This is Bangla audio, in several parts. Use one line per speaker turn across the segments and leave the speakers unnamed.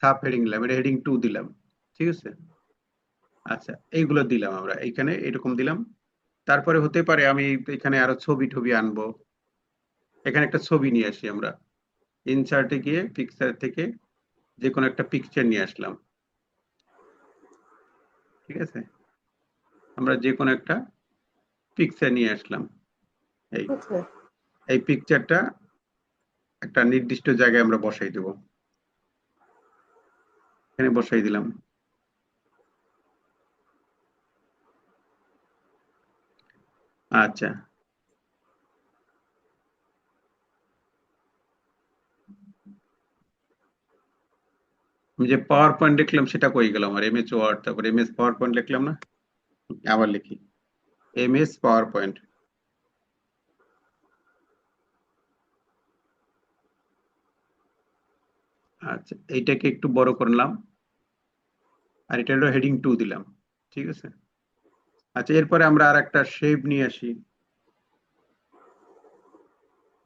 সাব হেডিং দিলাম, এটা হেডিং 2 দিলাম, ঠিক আছে। আচ্ছা, এইগুলো দিলাম আমরা এইখানে এরকম দিলাম। তারপরে হতে পারে আমি এখানে আরো ছবি টবি আনবো। এখানে একটা ছবি নিয়ে আসি আমরা, ইনসার্টে গিয়ে পিকচার থেকে যে কোনো একটা পিকচার নিয়ে আসলাম, ঠিক আছে। আমরা যে কোনো একটা পিকচার নিয়ে আসলাম। এই
আচ্ছা
এই পিকচারটা একটা নির্দিষ্ট জায়গায় আমরা বসাই দেব, এখানে বসাই দিলাম। আচ্ছা, আমি যে পাওয়ার পয়েন্ট লিখলাম সেটা কই গেল আমার? এমএস ওয়ার্ড, তারপর এমএস পাওয়ার পয়েন্ট লিখলাম না, আবার লিখি এমএস পাওয়ার পয়েন্ট। আচ্ছা, এইটাকে একটু বড় করলাম, আর এটা হলো হেডিং 2 দিলাম, ঠিক আছে। আচ্ছা, এরপরে আমরা আর একটা শেপ নিয়ে আসি,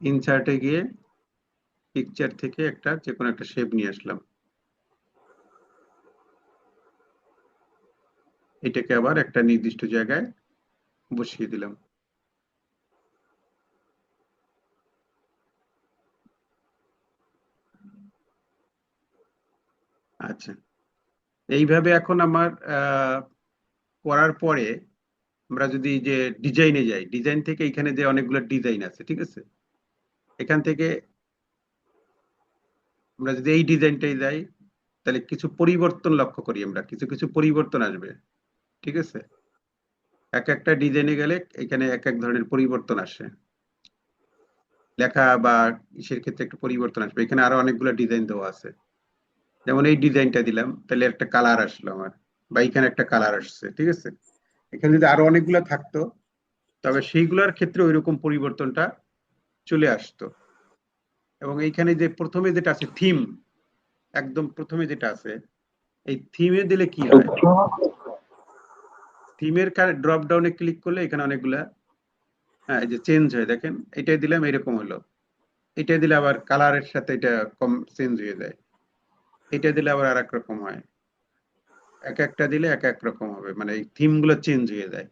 ইনসার্টে গিয়ে পিকচার থেকে একটা যে কোনো একটা শেপ নিয়ে আসলাম, এটাকে আবার একটা নির্দিষ্ট জায়গায় বসিয়ে দিলাম। আচ্ছা, এইভাবে এখন আমার করার পরে আমরা যদি যে ডিজাইনে যাই, ডিজাইন থেকে এখানে যে অনেকগুলো ডিজাইন আছে, ঠিক আছে। এখান থেকে আমরা যদি এই ডিজাইনটাই যাই, তাহলে কিছু পরিবর্তন লক্ষ্য করি, আমরা কিছু কিছু পরিবর্তন আসবে, ঠিক আছে। এক একটা ডিজাইনে গেলে এখানে এক এক ধরনের পরিবর্তন আসে, লেখা বা ইসের ক্ষেত্রে একটু পরিবর্তন আসবে। এখানে আরো অনেকগুলো ডিজাইন দেওয়া আছে, যেমন এই ডিজাইনটা দিলাম, তাহলে একটা কালার আসলো আমার, বা এখানে একটা কালার আসছে, ঠিক আছে। এখানে যদি আরো অনেকগুলো থাকতো, তবে সেইগুলোর ক্ষেত্রে ওইরকম পরিবর্তনটা চলে আসতো। এবং এইখানে যে প্রথমে যেটা আছে থিম, একদম প্রথমে যেটা আছে, এই থিমে দিলে কি হয়, থিমের ড্রপ ডাউনে ক্লিক করলে এখানে অনেকগুলা, হ্যাঁ, এই যে চেঞ্জ হয়, দেখেন এটাই দিলাম এরকম হলো, এটা দিলে আবার কালারের সাথে এটা কম চেঞ্জ হয়ে যায়, এটা দিলে আবার আর এক রকম হয়, এক একটা দিলে এক এক রকম হবে, মানে এই থিম গুলো চেঞ্জ হয়ে যায়।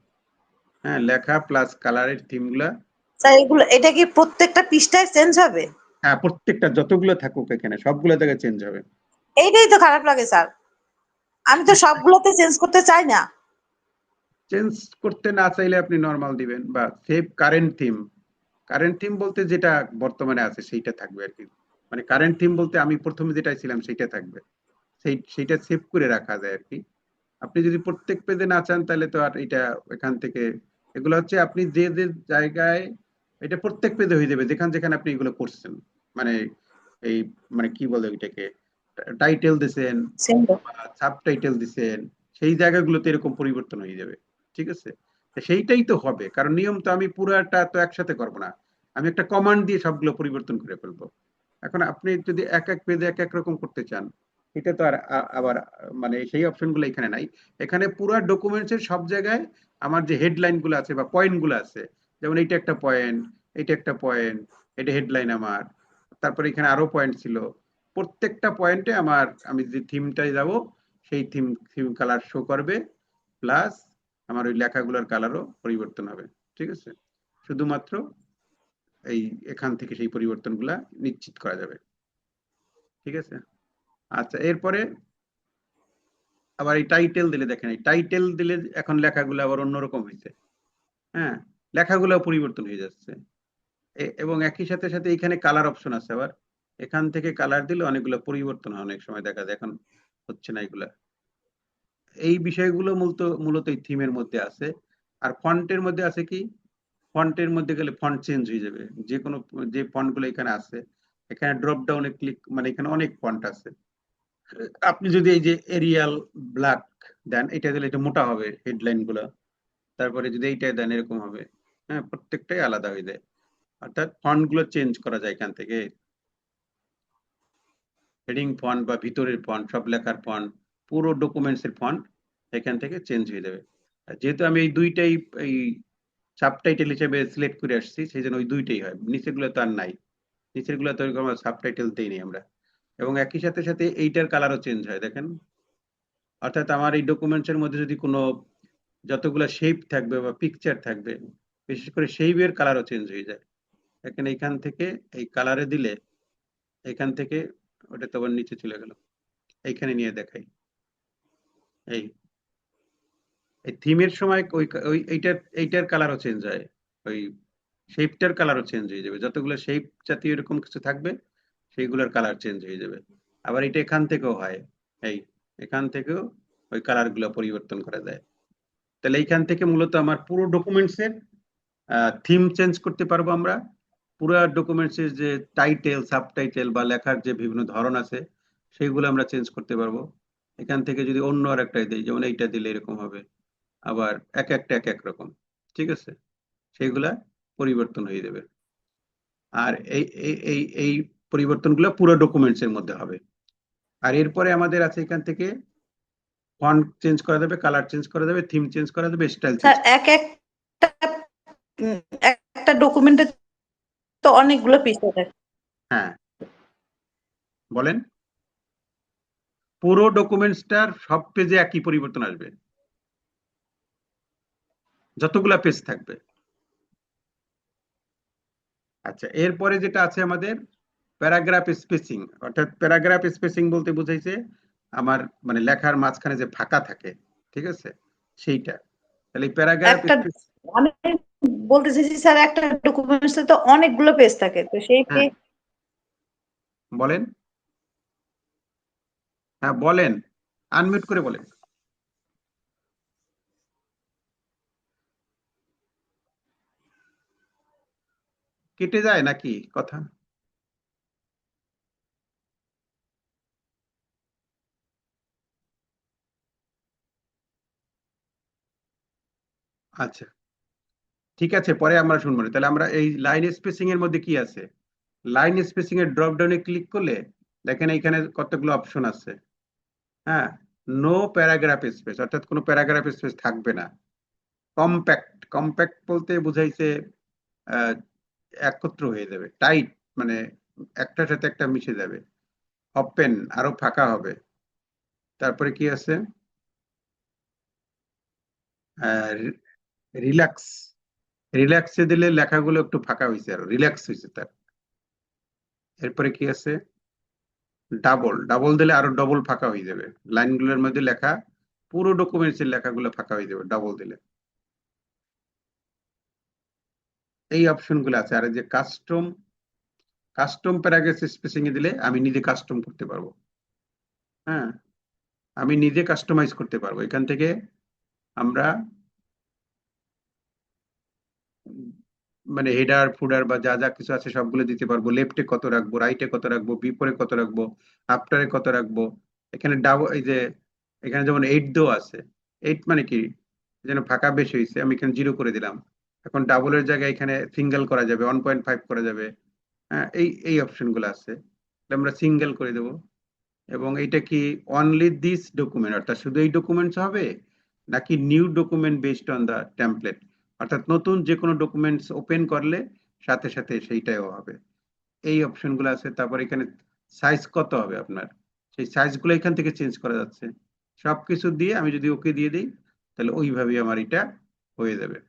হ্যাঁ, লেখা প্লাস কালারের থিম গুলা,
স্যার, এগুলো এটা কি প্রত্যেকটা পৃষ্ঠায় চেঞ্জ হবে?
হ্যাঁ, প্রত্যেকটা যতগুলো থাকুক এখানে সবগুলো থেকে চেঞ্জ হবে।
এইটাই তো খারাপ লাগে স্যার, আমি তো সবগুলোতে চেঞ্জ করতে চাই না।
চেঞ্জ করতে না চাইলে আপনি নর্মাল দিবেন, বা save current theme. Current theme বলতে যেটা বর্তমানে আছে সেইটা থাকবে আর কি। মানে কারেন্ট থিম বলতে আমি প্রথমে যেটা ছিলাম সেইটা থাকবে, সেইটা সেভ করে রাখা যায় আর কি। আপনি যদি প্রত্যেক পেজে না চান তাহলে তো আর এটা এখান থেকে, এগুলো হচ্ছে আপনি যে যে জায়গায়, এটা প্রত্যেক পেজে হয়ে যাবে যেখানে যেখানে আপনি এগুলো করছেন। মানে এই, মানে কি বলে ওইটাকে, টাইটেল দিছেন
সেন্ড।
বা সাব টাইটেল দিছেন, সেই জায়গাগুলোতে এরকম পরিবর্তন হয়ে যাবে, ঠিক আছে। তো সেইটাই তো হবে, কারণ নিয়ম তো আমি পুরাটা তো একসাথে করবো না, আমি একটা কমান্ড দিয়ে সবগুলো পরিবর্তন করে ফেলবো। এখন আপনি যদি এক এক পেজে এক এক রকম করতে চান, এটা তো আর আবার মানে সেই অপশন গুলো এখানে নাই। এখানে পুরো ডকুমেন্টস এর সব জায়গায় আমার যে হেডলাইন গুলো আছে বা পয়েন্ট গুলো আছে, যেমন এইটা একটা পয়েন্ট, এটা একটা পয়েন্ট, এটা হেডলাইন আমার, তারপরে এখানে আরো পয়েন্ট ছিল, প্রত্যেকটা পয়েন্টে আমার, আমি যে থিমটায় যাব সেই থিম থিম কালার শো করবে, প্লাস আমার ওই লেখাগুলোর কালারও পরিবর্তন হবে, ঠিক আছে। শুধুমাত্র এই এখান থেকে সেই পরিবর্তনগুলা নিশ্চিত করা যাবে, ঠিক আছে। আচ্ছা, এরপরে আবার এই টাইটেল দিলে, দেখেন এই টাইটেল দিলে এখন লেখাগুলো আবার অন্যরকম হয়েছে। হ্যাঁ, লেখাগুলো পরিবর্তন হয়ে যাচ্ছে। এবং একই সাথে সাথে এখানে কালার অপশন আছে আবার, এখান থেকে কালার দিলে অনেকগুলো পরিবর্তন হয়, অনেক সময় দেখা যায়, এখন হচ্ছে না এগুলা। এই বিষয়গুলো মূলত মূলত এই থিমের মধ্যে আছে। আর ফন্টের মধ্যে আছে কি, ফন্টের মধ্যে গেলে ফন্ট চেঞ্জ হয়ে যাবে, যে কোনো, যে ফন্ট গুলো এখানে আছে, এখানে ড্রপ ডাউনে ক্লিক, মানে এখানে অনেক ফন্ট আছে। আপনি যদি এই যে এরিয়াল ব্ল্যাক দেন, এটা দিলে এটা মোটা হবে হেডলাইন গুলো, তারপরে যদি এইটা দেন এরকম হবে। হ্যাঁ, প্রত্যেকটাই আলাদা হয়ে যায়, অর্থাৎ ফন্ট গুলো চেঞ্জ করা যায় এখান থেকে, হেডিং ফন্ট বা ভিতরের ফন্ট, সব লেখার ফন্ট, পুরো ডকুমেন্টস এর ফন্ট এখান থেকে চেঞ্জ হয়ে যাবে। আর যেহেতু আমি এই দুইটাই এই সাবটাইটেল হিসেবে সিলেক্ট করে আসছি, সেই জন্য ওই দুইটাই হয়, নিচের গুলো তো আর নাই, নিচের গুলো তো ওইরকম সাবটাইটেল দেইনি আমরা। এবং একই সাথে সাথে এইটার কালারও চেঞ্জ হয়, দেখেন। অর্থাৎ আমার এই ডকুমেন্টস এর মধ্যে যদি কোনো যতগুলো শেপ থাকবে বা পিকচার থাকবে, বিশেষ করে শেপের কালারও চেঞ্জ হয়ে যায়। দেখেন এইখান থেকে এই কালারে দিলে এখান থেকে ওটা তো আবার নিচে চলে গেল, এইখানে নিয়ে দেখাই। এই এই থিমের সময় ওই ওই এইটার কালারও চেঞ্জ হয়, ওই শেপটার কালারও চেঞ্জ হয়ে যাবে। যতগুলো শেপ জাতীয় এরকম কিছু থাকবে সেইগুলোর কালার চেঞ্জ হয়ে যাবে। আবার এটা এখান থেকেও হয়, এই এখান থেকেও ওই কালার গুলো পরিবর্তন করা যায়। তাহলে এইখান থেকে মূলত আমার পুরো ডকুমেন্টস এর থিম চেঞ্জ করতে পারবো আমরা। পুরো ডকুমেন্টস এর যে টাইটেল, সাবটাইটেল বা লেখার যে বিভিন্ন ধরন আছে সেইগুলো আমরা চেঞ্জ করতে পারবো। এখান থেকে যদি অন্য আর একটা দিই, যেমন এইটা দিলে এরকম হবে, আবার এক একটা এক এক রকম, ঠিক আছে, সেইগুলা পরিবর্তন হয়ে যাবে। আর এই এই এই এই পরিবর্তনগুলো পুরো ডকুমেন্টস এর মধ্যে হবে। আর এরপরে আমাদের আছে এখান থেকে ফন্ট চেঞ্জ করা যাবে, কালার চেঞ্জ করা যাবে, থিম চেঞ্জ করা যাবে, স্টাইল চেঞ্জ
স্যার একটা ডকুমেন্টে তো অনেকগুলো পিস থাকে।
হ্যাঁ বলেন। পুরো ডকুমেন্টসটার সব পেজে একই পরিবর্তন আসবে, যতগুলা পেজ থাকবে। আচ্ছা, এরপরে যেটা আছে আমাদের প্যারাগ্রাফ স্পেসিং। অর্থাৎ প্যারাগ্রাফ স্পেসিং বলতে বুঝাইছে আমার মানে লেখার মাঝখানে যে ফাঁকা থাকে, ঠিক আছে, সেইটা। তাহলে এই প্যারাগ্রাফ
একটা আমি বলতে চাইছি স্যার, একটা ডকুমেন্টস তো অনেকগুলো পেজ থাকে, তো সেই
হ্যাঁ বলেন, হ্যাঁ বলেন, আনমিউট করে বলেন। কেটে যায় নাকি কথা? আচ্ছা ঠিক আছে, পরে আমরা শুনবো না। তাহলে আমরা এই লাইন স্পেসিং এর মধ্যে কি আছে, লাইন স্পেসিং এর ড্রপ ডাউনে ক্লিক করলে দেখেন এখানে কতগুলো অপশন আছে। হ্যাঁ, নো প্যারাগ্রাফ স্পেস, অর্থাৎ কোনো প্যারাগ্রাফ স্পেস থাকবে না। কম্প্যাক্ট, কম্প্যাক্ট বলতে বুঝাইছে আহ, একত্র হয়ে যাবে, টাইট, মানে একটার সাথে একটা মিশে যাবে। ওপেন, আরো ফাঁকা হবে। তারপরে কি আছে, রিল্যাক্স, রিল্যাক্সে দিলে লেখাগুলো একটু ফাঁকা হয়েছে, আরো রিল্যাক্স হয়েছে তার। এরপরে কি আছে, ডাবল, ডাবল দিলে আরো ডবল ফাঁকা হয়ে যাবে, লাইনগুলোর মধ্যে লেখা, পুরো ডকুমেন্টস এর লেখাগুলো ফাঁকা হয়ে যাবে ডাবল দিলে। এই অপশন গুলো আছে। আর এই যে কাস্টম, কাস্টম প্যারাগ্রাফ স্পেসিং এ দিলে আমি নিজে কাস্টম করতে পারবো। হ্যাঁ, আমি নিজে কাস্টমাইজ করতে পারবো। এখান থেকে আমরা মানে হেডার ফুডার বা যা যা কিছু আছে সবগুলো দিতে পারবো। লেফটে কত রাখবো, রাইটে কত রাখবো, বিফোরে কত রাখবো, আফটারে কত রাখবো। এখানে ডাবল, এই যে এখানে যেমন 8 দেওয়া আছে, 8 মানে কি, যেন ফাঁকা বেশি হয়েছে, আমি এখানে 0 করে দিলাম। এখন ডাবলের জায়গায় এখানে সিঙ্গেল করা যাবে, 1.5 করা যাবে। হ্যাঁ, এই এই অপশন গুলো আছে, তাহলে আমরা সিঙ্গেল করে দেবো। এবং এইটা কি অনলি দিস ডকুমেন্ট, অর্থাৎ শুধু এই ডকুমেন্টস হবে, নাকি new document based on the template, অর্থাৎ নতুন যে কোনো ডকুমেন্টস ওপেন করলে সাথে সাথে সেইটাও হবে। এই অপশনগুলো আছে। তারপর এখানে সাইজ কত হবে আপনার, সেই সাইজগুলো এখান থেকে চেঞ্জ করা যাচ্ছে। সবকিছু দিয়ে আমি যদি ওকে দিয়ে দিই, তাহলে ওইভাবেই আমার এটা হয়ে যাবে।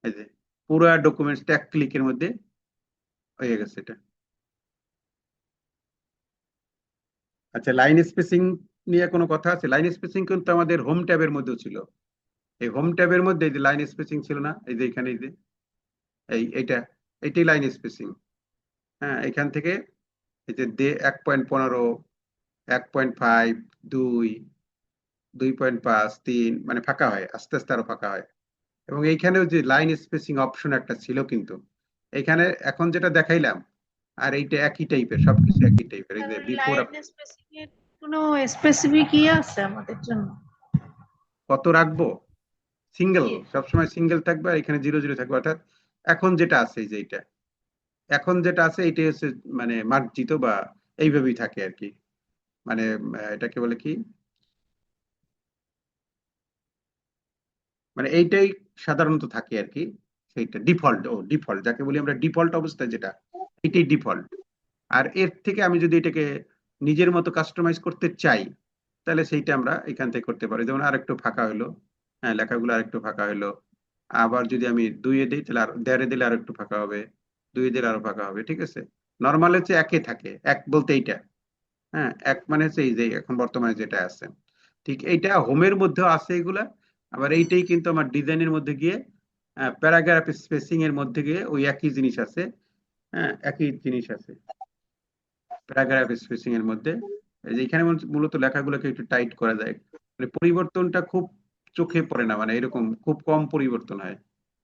এই যে পুরো ডকুমেন্টসটা এক ক্লিকের মধ্যে হয়ে গেছে এটা। আচ্ছা, লাইন স্পেসিং নিয়ে কোনো কথা আছে? লাইন স্পেসিং কিন্তু আমাদের হোম ট্যাবের মধ্যেও ছিল। এই হোম ট্যাবের মধ্যে এই যে লাইন স্পেসিং ছিল না, এই যে এখানে, এই যে এইটা, এইটাই লাইন স্পেসিং। হ্যাঁ, এখান থেকে এই যে 1.15, 1.5, 2, 2.5, 3, মানে ফাঁকা হয়, আস্তে আস্তে আরো ফাঁকা হয়। এবং এইখানেও যে লাইন স্পেসিং অপশন একটা ছিল কিন্তু এখানে, এখন যেটা দেখাইলাম আর এইটা একই টাইপের, সবকিছু একই টাইপের। এই যে বিফোর,
লাইন স্পেসিং এর কোনো স্পেসিফিক আছে আমাদের জন্য?
কত রাখবো, সিঙ্গেল,
জি।
সবসময় সিঙ্গেল থাকবে, আর এখানে 0 0 থাকবে। অর্থাৎ এখন যেটা আছে, এই যে এইটা, এখন যেটা আছে এইটাই হচ্ছে মানে মার্জিত বা এইভাবেই থাকে আর কি। মানে এটাকে বলে কি, মানে এইটাই সাধারণত থাকে আর কি। সেইটা ডিফল্ট, ও ডিফল্ট যাকে বলি আমরা, ডিফল্ট অবস্থা যেটা, এটাই ডিফল্ট। আর এর থেকে আমি যদি এটাকে নিজের মতো কাস্টমাইজ করতে চাই, তাহলে সেইটা আমরা এখান থেকে করতে পারি। যেমন আরেকটু ফাঁকা হলো, হ্যাঁ, লেখাগুলো আরেকটু ফাঁকা হলো। আবার যদি আমি 2-এ দিই তাহলে আর 1.5-এ দিলে আরেকটু ফাঁকা হবে, 2-এ দিলে আরো ফাঁকা হবে, ঠিক আছে। নর্মাল হচ্ছে একে থাকে, এক বলতে এইটা, হ্যাঁ, এক মানে হচ্ছে এই যে এখন বর্তমানে যেটা আছে, ঠিক এইটা হোমের মধ্যেও আছে এগুলা। আবার এইটাই কিন্তু আমার ডিজাইনের মধ্যে গিয়ে প্যারাগ্রাফ স্পেসিং এর মধ্যে গিয়ে ওই একই জিনিস আছে, হ্যাঁ, একই জিনিস আছে প্যারাগ্রাফ স্পেসিং এর মধ্যে। এই যে এখানে মূলত লেখাগুলোকে একটু টাইট করা যায়, মানে পরিবর্তনটা খুব চোখে পড়ে না, মানে এরকম খুব কম পরিবর্তন হয়,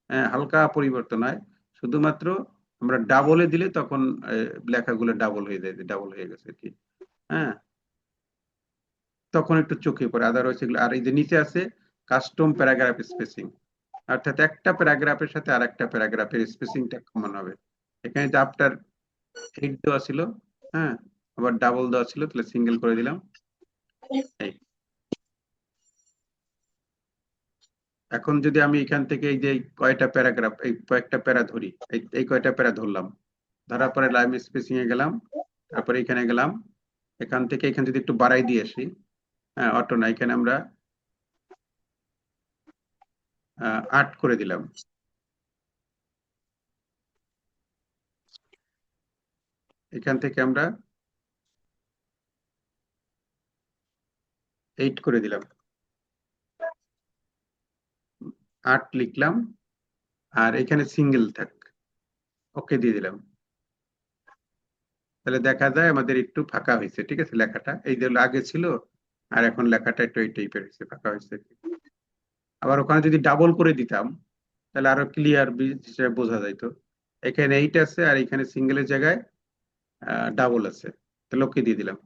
হ্যাঁ, হালকা পরিবর্তন হয়। শুধুমাত্র আমরা ডাবলে দিলে তখন লেখাগুলো ডাবল হয়ে যায়, ডাবল হয়ে গেছে আর কি, হ্যাঁ, তখন একটু চোখে পড়ে। আদারওয়াইজ এগুলো, আর এই যে নিচে আছে কাস্টম প্যারাগ্রাফ স্পেসিং, অর্থাৎ একটা প্যারাগ্রাফের সাথে আর একটা প্যারাগ্রাফের স্পেসিংটা কমন হবে। এখানে যে আফটার 8 দেওয়া ছিল, হ্যাঁ, আবার ডাবল দেওয়া ছিল, তাহলে সিঙ্গেল করে দিলাম। এই এখন যদি আমি এখান থেকে এই যে কয়টা প্যারাগ্রাফ, এই কয়েকটা প্যারা ধরি, এই কয়টা প্যারা ধরলাম, ধরার পরে লাইন স্পেসিং এ গেলাম, তারপরে এখানে গেলাম, এখান থেকে এখানে যদি একটু বাড়াই দিয়ে আসি, হ্যাঁ, অটো না, এখানে আমরা 8 করে দিলাম। এখান থেকে আমরা 8 করে দিলাম, 8 লিখলাম, আর এখানে সিঙ্গেল থাক, ওকে দিয়ে দিলাম। তাহলে দেখা যায় আমাদের একটু ফাঁকা হয়েছে, ঠিক আছে, লেখাটা এই যে আগে ছিল, আর এখন লেখাটা একটু এই টাইপের হয়েছে, ফাঁকা হয়েছে। আবার ওখানে যদি ডাবল করে দিতাম তাহলে আরো ক্লিয়ার হিসেবে বোঝা যাইতো। এখানে 8 আছে আর এখানে সিঙ্গেলের জায়গায় ডাবল আছে, তাহলে ওকে দিয়ে দিলাম।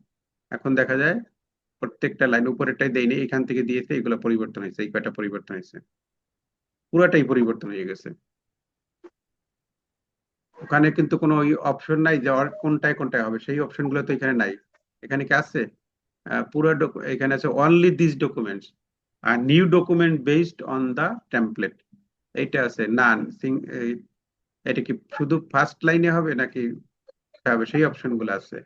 এখন দেখা যায় প্রত্যেকটা লাইন, উপরেরটাই দেয়নি, এখান থেকে দিয়েছে, এগুলো পরিবর্তন হয়েছে, এই কয়টা পরিবর্তন হয়েছে, পুরাটাই পরিবর্তন হয়ে গেছে। ওখানে কিন্তু কোনো অপশন নাই যে কোনটায় কোনটায় হবে, সেই অপশন গুলো তো এখানে নাই। এখানে কি আছে? পুরো এখানে আছে অনলি দিস ডকুমেন্টস আর new document based on the template, এইটা আছে নান। এটা কি শুধু ফার্স্ট লাইনে হবে নাকি হবে, সেই অপশন গুলো আছে।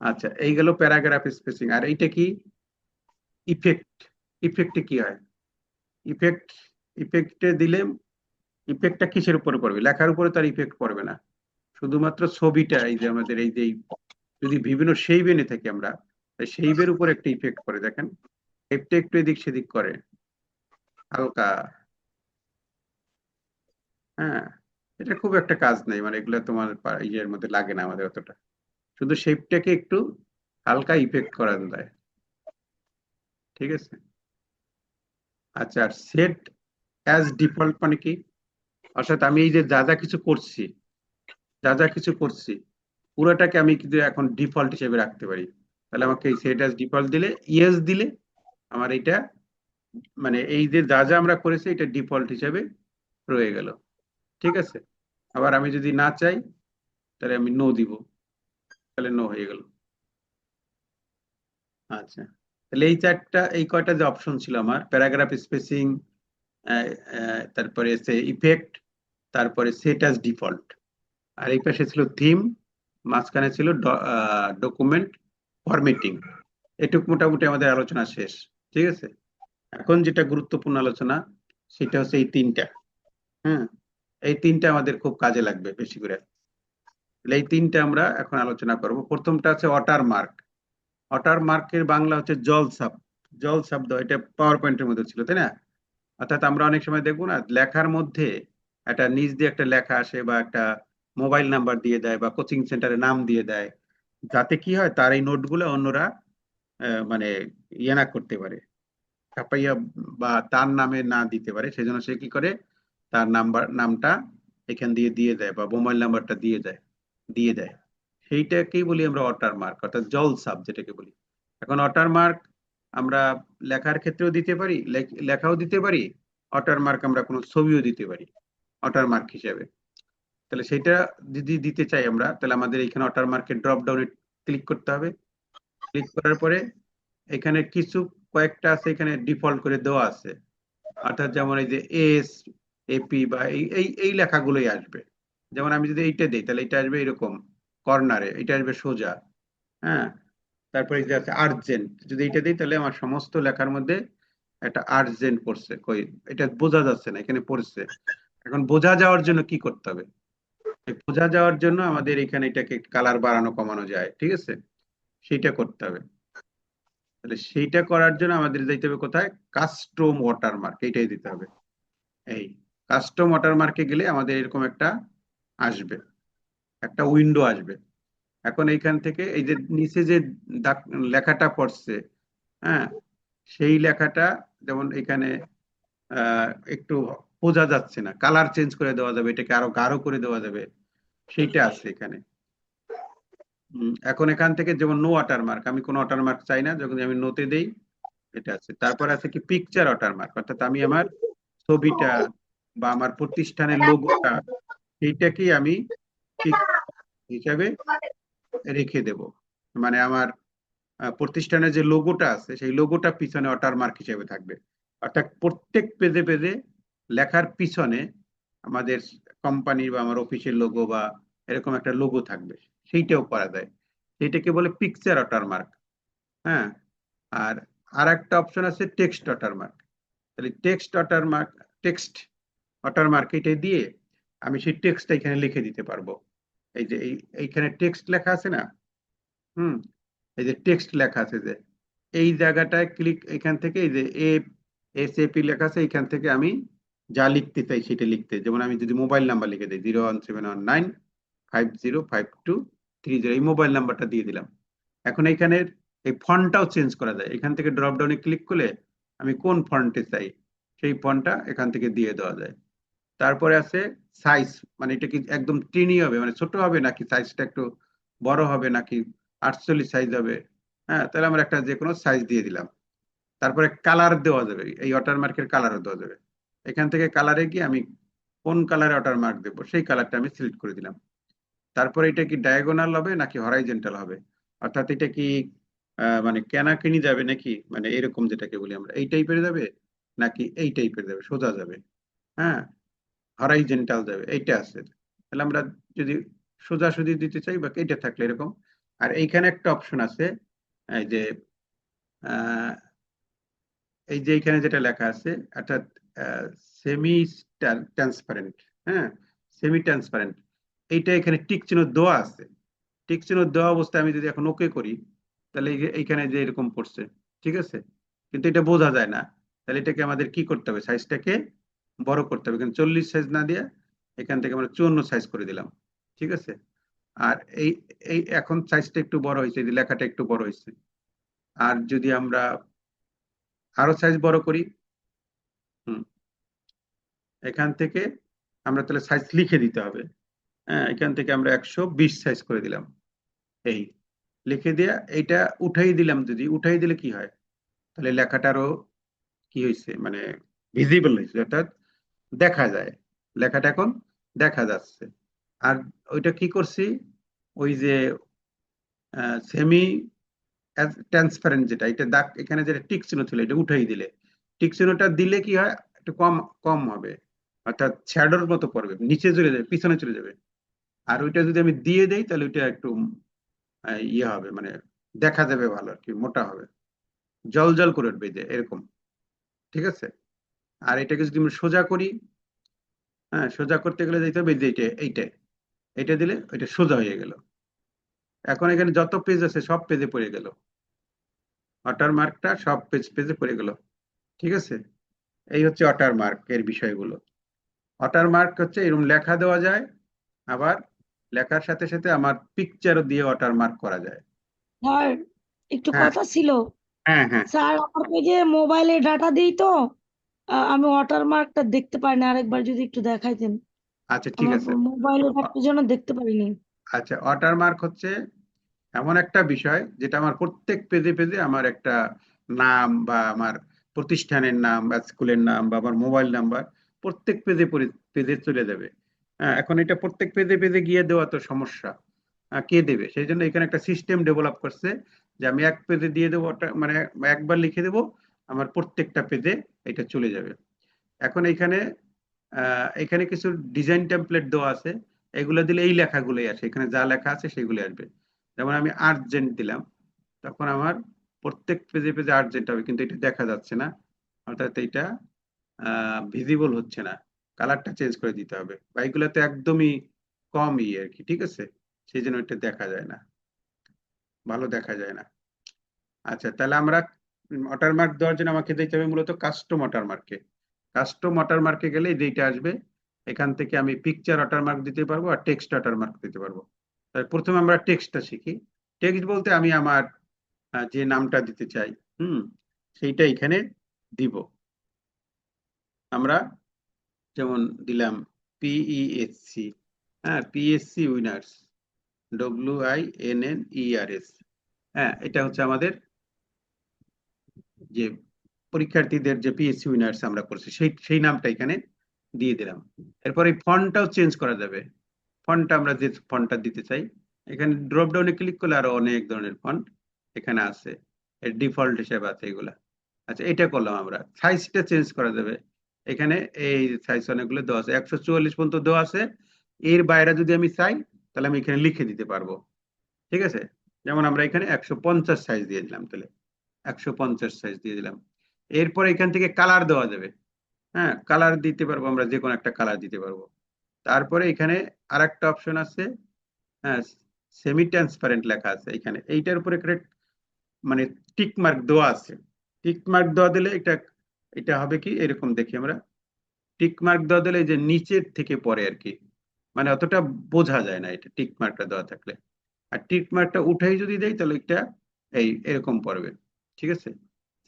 আচ্ছা, এই গেল প্যারাগ্রাফ স্পেসিং। আর এইটা কি? ইফেক্ট। ইফেক্টে কি হয়? ইফেক্ট, ইফেক্টে দিলে ইফেক্টটা কিসের উপরে পড়বে? লেখার উপরে তার ইফেক্ট পড়বে না, শুধুমাত্র ছবিটা, এই যে আমাদের এই যে যদি বিভিন্ন শেপ এনে থাকি আমরা, শেপের উপর একটা ইফেক্ট করে, দেখেন শেপটা একটু এদিক সেদিক করে হালকা, হ্যাঁ, এটা খুব একটা কাজ নেই, মানে এগুলো তোমার ইয়ের মধ্যে লাগে না আমাদের অতটা, শুধু শেপটাকে একটু হালকা ইফেক্ট করা যায়, ঠিক আছে। আচ্ছা, আর সেট অ্যাজ ডিফল্ট মানে কি? অর্থাৎ আমি এই যে যা যা কিছু করছি, যা যা কিছু করছি পুরোটাকে আমি কিন্তু এখন ডিফল্ট হিসেবে রাখতে পারি। তাহলে আমাকে এই সেট অ্যাজ ডিফল্ট দিলে, ইয়েস দিলে আমার এটা, মানে এই যে যা যা আমরা করেছি এটা ডিফল্ট হিসেবে রয়ে গেল, ঠিক আছে। আবার আমি যদি না চাই তাহলে আমি নো দিব, তাহলে নো হয়ে গেল। আচ্ছা, তাহলে এই চারটা, এই কয়টা যে অপশন ছিল আমার, প্যারাগ্রাফ স্পেসিং, তারপরে ইফেক্ট, তারপরে সেট অ্যাজ ডিফল্ট, আর এই পাশে ছিল থিম, মাঝখানে ছিল ডকুমেন্ট ফরম্যাটিং। এটুক মোটামুটি আমাদের আলোচনা শেষ, ঠিক আছে। এখন যেটা গুরুত্বপূর্ণ আলোচনা সেটা হচ্ছে এই তিনটা, হ্যাঁ, এই তিনটা আমাদের খুব কাজে লাগবে বেশি করে। তাহলে এই তিনটা আমরা এখন আলোচনা করব। প্রথমটা হচ্ছে ওয়াটার মার্ক। ওয়াটার মার্কের বাংলা হচ্ছে জল ছাপ। জল শব্দ, এটা পাওয়ার পয়েন্টের মধ্যে ছিল, তাই না? অর্থাৎ আমরা অনেক সময় দেখবো না, লেখার মধ্যে একটা নিচ দিয়ে একটা লেখা আসে, বা একটা মোবাইল নাম্বার দিয়ে দেয়, বা কোচিং সেন্টারের নাম দিয়ে দেয়, যাতে কি হয় তার এই নোটগুলো অন্যরা মানে ইয়ে না করতে পারে, ছাপাইয়া, বা তার নামে না দিতে পারে, সেজন্য সে কি করে তার নামটা এখান দিয়ে দিয়ে দেয়, বা মোবাইল নাম্বারটা দিয়ে দেয়। সেইটাকেই বলি আমরা ওয়াটার মার্ক, অর্থাৎ জল ছাপ যেটাকে বলি। এখন ওয়াটার মার্ক আমরা লেখার ক্ষেত্রেও দিতে পারি, লেখাও দিতে পারি, ওয়াটার মার্ক আমরা কোনো ছবিও দিতে পারি ওয়াটার মার্ক হিসেবে। তাহলে সেটা যদি দিতে চাই আমরা, তাহলে আমাদের এখানে ওয়াটার মার্কের ড্রপ ডাউনে ক্লিক করতে হবে। ক্লিক করার পরে এখানে কিছু কয়েকটা আছে, এখানে ডিফল্ট করে দেওয়া আছে, অর্থাৎ যেমন এই যে এস, এপি, বা এই এই এই লেখাগুলোই আসবে, যেমন আমি যদি এইটা দিই তাহলে এটা আসবে এরকম কর্নারে, এটা আসবে সোজা। হ্যাঁ, তারপরে এই যে আছে আর্জেন্ট, যদি এটা দিই তাহলে আমার সমস্ত লেখার মধ্যে একটা আর্জেন্ট পড়ছে, কই এটা বোঝা যাচ্ছে না, এখানে পড়ছে। এখন বোঝা যাওয়ার জন্য কি করতে হবে? এই বোঝা যাওয়ার জন্য আমাদের এখানে এটাকে কালার বাড়ানো কমানো যায়, ঠিক আছে, সেইটা করতে হবে। তাহলে সেইটা করার জন্য আমাদের যাইতে হবে কোথায়? কাস্টম ওয়াটারমার্ক, এইটাই দিতে হবে। এই কাস্টম ওয়াটারমার্কে গেলে আমাদের এরকম একটা আসবে, একটা উইন্ডো আসবে। এখন এইখান থেকে এই যে নিচে যে লেখাটা পড়ছে, হ্যাঁ, সেই লেখাটা যেমন এখানে একটু বোঝা যাচ্ছে না, কালার চেঞ্জ করে দেওয়া যাবে, এটাকে আরো গাঢ় করে দেওয়া যাবে, সেইটা আছে এখানে। এখন এখান থেকে যেমন নো ওয়াটারমার্ক, আমি কোনো ওয়াটারমার্ক চাই না, যখন আমি নোতে দেই এটা আছে। তারপর আছে কি পিকচার ওয়াটারমার্ক, অর্থাৎ আমি আমার ছবিটা বা আমার প্রতিষ্ঠানের লোগোটা এইটাকেই আমি পিক হিসাবে রেখে দেব। মানে আমার প্রতিষ্ঠানের যে লোগোটা আছে সেই লোগোটা পিছনে ওয়াটারমার্ক হিসেবে থাকবে। অর্থাৎ প্রত্যেক পেজে পেজে লেখার পিছনে আমাদের কোম্পানির বা আমার অফিসের লোগো বা এরকম একটা লোগো থাকবে, সেইটাও করা যায়। সেইটাকে বলে পিকচার ওয়াটারমার্ক। হ্যাঁ, আর আর একটা অপশন আছে টেক্সট ওয়াটারমার্ক। তাহলে টেক্সট ওয়াটারমার্ক এটা দিয়ে আমি সেই টেক্সটটা এখানে লিখে দিতে পারবো। এই যে এইখানে টেক্সট লেখা আছে না, হুম, এই যে টেক্সট লেখা আছে, যে এই জায়গাটায় ক্লিক, এখান থেকে এই যে এসএপি লেখা আছে, এখান থেকে আমি যা লিখতে চাই সেটা লিখতে, যেমন আমি যদি মোবাইল নাম্বার লিখে দিই 01719505230, এই মোবাইল নাম্বারটা দিয়ে দিলাম। এখন এইখানে এই ফন্টটাও চেঞ্জ করা যায়, এখান থেকে ড্রপ ডাউনে ক্লিক করলে আমি কোন ফন্টে চাই সেই ফন্টটা এখান থেকে দিয়ে দেওয়া যায়। তারপরে আছে সাইজ, মানে এটা কি একদম টিনি হবে, মানে ছোট হবে নাকি সাইজটা একটু বড় হবে, নাকি 48 সাইজ হবে। হ্যাঁ, তাহলে আমরা একটা যে কোনো সাইজ দিয়ে দিলাম। তারপরে কালার দেওয়া যাবে, এই ওয়াটারমার্কের কালারও দেওয়া যাবে। এখান থেকে কালারে গিয়ে আমি কোন কালারে ওয়াটারমার্ক দেবো সেই কালারটা আমি সিলেক্ট করে দিলাম। তারপরে এটা কি ডায়াগোনাল হবে নাকি হরাইজন্টাল হবে, অর্থাৎ এটা কি মানে কেনাকিনি যাবে নাকি, মানে এরকম যেটাকে বলি আমরা এই টাইপের যাবে, নাকি এই টাইপের যাবে, সোজা যাবে। হ্যাঁ, হরাইজন্টাল যাবে, এইটা আছে। তাহলে আমরা যদি সোজাসুজি দিতে চাই বা এইটা থাকলে এরকম। আর এইখানে একটা অপশন আছে, এই যে আহ, এই যে এখানে যেটা লেখা আছে, অর্থাৎ সেমি ট্রান্সপারেন্ট। হ্যাঁ, সেমি ট্রান্সপারেন্ট, এইটা এখানে টিক চিহ্ন দেওয়া আছে। টিক চিহ্ন দেওয়া অবস্থায় আমি যদি এখন ওকে করি তাহলে এইখানে যে এরকম পড়ছে, ঠিক আছে, কিন্তু এটা বোঝা যায় না। তাহলে এটাকে আমাদের কি করতে হবে? সাইজটাকে বড় করতে হবে। এখানে 40 সাইজ না দিয়ে এখান থেকে আমরা 54 সাইজ করে দিলাম, ঠিক আছে। আর এই এই এখন সাইজটা একটু বড় হয়েছে, এই যে লেখাটা একটু বড় হয়েছে। আর যদি আমরা আরো সাইজ বড় করি, হুম, এখান থেকে আমরা তাহলে সাইজ লিখে দিতে হবে। হ্যাঁ, এখান থেকে আমরা 120 সাইজ করে দিলাম। এই লিখে দিয়ে এইটা উঠাই দিলাম, যদি উঠাই দিলে কি হয়? তাহলে লেখাটারও কি হয়েছে, মানে ভিজিবল হয়েছে, অর্থাৎ দেখা যায়, লেখাটা এখন দেখা যাচ্ছে। আর ওইটা কি করছি, ওই যে সেমি ট্রান্সপারেন্ট যেটা, এটা দাগ এখানে যেটা টিক চিহ্ন ছিল এটা উঠাই দিলে, টিক চিহ্নটা দিলে কি হয়, একটু কম কম হবে, অর্থাৎ শ্যাডোর মতো পড়বে, নিচে চলে যাবে, পিছনে চলে যাবে। আর ওইটা যদি আমি দিয়ে দেই তাহলে ওইটা একটু ইয়ে হবে, মানে দেখা যাবে ভালো আর কি, মোটা হবে, জল জল করে উঠবে, যে এরকম, ঠিক আছে। আর এটাকে যদি আমি সোজা করি, হ্যাঁ, সোজা করতে গেলে যেতে হবে যে এইটা এইটা দিলে ওইটা সোজা হয়ে গেল। এখন এখানে যত পেজ আছে সব পেজে পড়ে গেল, ওয়াটারমার্কটা সব পেজে পড়ে গেল, ঠিক আছে। এই হচ্ছে ওয়াটারমার্ক এর বিষয়গুলো। ওয়াটারমার্ক হচ্ছে এরকম লেখা দেওয়া যায়, আবার লেখার সাথে সাথে আমার পিকচারও দিয়ে ওয়াটারমার্ক করা যায়।
স্যার একটু
হ্যাঁ,
কথা ছিল।
হ্যাঁ, হ্যাঁ,
স্যার আমার পেজে মোবাইলে ডাটা দিই তো আমি ওয়াটারমার্কটা দেখতে পারি না, আরেকবার যদি একটু দেখাইতেন।
আচ্ছা ঠিক
আমার
আছে।
মোবাইলে ডাটার জন্য দেখতে পারিনি।
আচ্ছা, ওয়াটারমার্ক হচ্ছে এমন একটা বিষয় যেটা আমার প্রত্যেক পেজে পেজে আমার একটা নাম বা আমার প্রতিষ্ঠানের নাম বা স্কুলের নাম বা আমার মোবাইল নাম্বার প্রত্যেক পেজে পেজে চলে যাবে। হ্যাঁ, এখন এটা প্রত্যেক পেজে পেজে গিয়ে দেওয়া তো সমস্যা, কে দেবে? সেই জন্য এখানে একটা সিস্টেম ডেভেলপ করছে, যে আমি এক পেজে দিয়ে দেবো, মানে একবার লিখে দেবো, আমার প্রত্যেকটা পেজে এটা চলে যাবে। এখন এখানে এখানে কিছু ডিজাইন টেমপ্লেট দেওয়া আছে, এগুলো দিলে এই লেখাগুলোই আসে, এখানে যা লেখা আছে সেগুলো আসবে। যেমন আমি আর্জেন্ট দিলাম, তখন আমার প্রত্যেক পেজে পেজে আর্জেন্ট হবে, কিন্তু এটা দেখা যাচ্ছে না, অর্থাৎ এটা ভিজিবল হচ্ছে না, কালারটা চেঞ্জ করে দিতে হবে, বা এগুলোতে একদমই কম আর কি, ঠিক আছে, সেই জন্য এটা দেখা যায় না, ভালো দেখা যায় না। আচ্ছা, তাহলে আমরা ওয়াটারমার্ক দেওয়ার জন্য আমাকে দিতে হবে মূলত কাস্টম ওয়াটারমার্কে। কাস্টম ওয়াটারমার্কে গেলে এই দুইটা আসবে, এখান থেকে আমি পিকচার ওয়াটারমার্ক দিতে পারবো আর টেক্সট ওয়াটারমার্ক দিতে পারবো। তাহলে প্রথমে আমরা টেক্সটটা শিখি। টেক্সট বলতে আমি আমার যে নামটা দিতে চাই, সেইটা এখানে দিব। আমরা যেমন দিলাম পিইএসসি, হ্যাঁ, পিএসসি উইনার্স, WINNERS, হ্যাঁ, এটা হচ্ছে আমাদের যে পরীক্ষার্থীদের যে পিএসসি উইনার্স আমরা করছি সেই নামটা এখানে দিয়ে দিলাম। এরপরে ফন্টটাও চেঞ্জ করা যাবে, ফন্টটা আমরা যে ফন্টটা দিতে চাই, এখানে ড্রপ ডাউনে ক্লিক করলে আরো অনেক ধরনের ফন্ট এখানে আছে, এর ডিফল্ট হিসেবে আছে এগুলা। আচ্ছা, এটা করলাম আমরা। সাইজটা চেঞ্জ করা যাবে, এখানে এই সাইজ অনেকগুলো দেওয়া আছে, 144 পর্যন্ত দেওয়া আছে, এর বাইরে যদি আমি চাই তাহলে আমি এখানে লিখে দিতে পারবো, ঠিক আছে। যেমন আমরা এখানে 150 সাইজ দিয়ে দিলাম, তাহলে 150 সাইজ দিয়ে দিলাম। এরপরে এখান থেকে কালার দেওয়া যাবে, হ্যাঁ, কালার দিতে পারবো, আমরা যে কোনো একটা কালার দিতে পারবো। তারপরে এখানে আর একটা অপশন আছে, হ্যাঁ, সেমি ট্রান্সপারেন্ট লেখা আছে এখানে, এইটার উপরে মানে টিক মার্ক দেওয়া আছে। টিক মার্ক দেওয়া দিলে এটা এটা হবে কি এরকম দেখি আমরা, টিক মার্ক দেওয়া দিলে এই যে নিচের থেকে পরে আর কি, মানে অতটা বোঝা যায় না এটা টিক মার্কটা দেওয়া থাকলে। আর টিক মার্কটা উঠাই যদি দেই তাহলে এটা এরকম পড়বে, ঠিক আছে।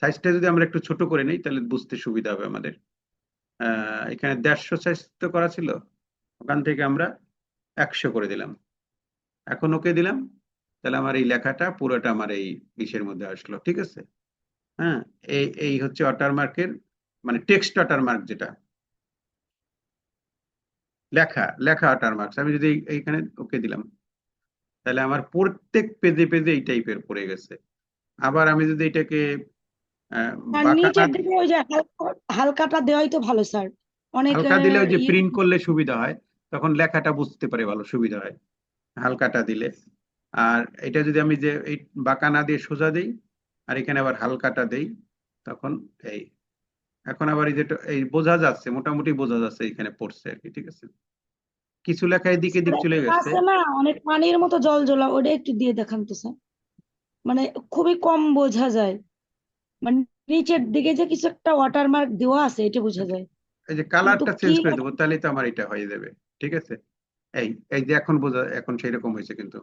সাইজটা যদি আমরা একটু ছোট করে নিই তাহলে বুঝতে সুবিধা হবে আমাদের। এখানে 150 সাইজ তো করা ছিল, ওখান থেকে আমরা 100 করে দিলাম, এখন ওকে দিলাম, তাহলে আমার এই লেখাটা পুরোটা আমার এই ইসের মধ্যে আসলো, ঠিক আছে। হ্যাঁ, এই এই হচ্ছে ওয়াটারমার্কের মানে টেক্সট ওয়াটারমার্ক, যেটা লেখা লেখা ওয়াটারমার্ক। আমি যদি এইখানে ওকে দিলাম তাহলে আমার প্রত্যেক পেজে পেজে এই টাইপের পড়ে গেছে। আবার আমি যদি এটাকে
আর
বাঁকা না
নিচের দিকে ওই যে হালকাটা দেওয়াই তো ভালো স্যার, অনেক
হালকা দিলে ওই যে
ইয়ে
প্রিন্ট করলে সুবিধা হয়, তখন লেখাটা বুঝতে পারে ভালো সুবিধা হয় হালকাটা দিলে। আর এটা যদি আমি যে এই বাঁকা না দিয়ে সোজা দেই আর এখানে আবার হালকাটা দেই, তখন এই এখন আবার এই যেটা এই বোঝা যাচ্ছে, মোটামুটি বোঝা যাচ্ছে এখানে পড়ছে আর কি, ঠিক আছে। কিছু লেখা এদিকে দিক চলে গেছে।
আছে না অনেক পানির মতো জল জ্বলা, ওটা একটু দিয়ে দেখান তো স্যার, মানে খুবই কম বোঝা যায়, মানে নিচের দিকে যে কিছু একটা ওয়াটারমার্ক দেওয়া আছে এটা বোঝা যায়,
এই যে
কিন্তু
কালারটা
কি
চেঞ্জ করে দেবো তাহলে তো আমার এটা হয়ে যাবে, ঠিক আছে। এই এই যে এখন বোঝা, এখন সেই রকম হয়েছে, কিন্তু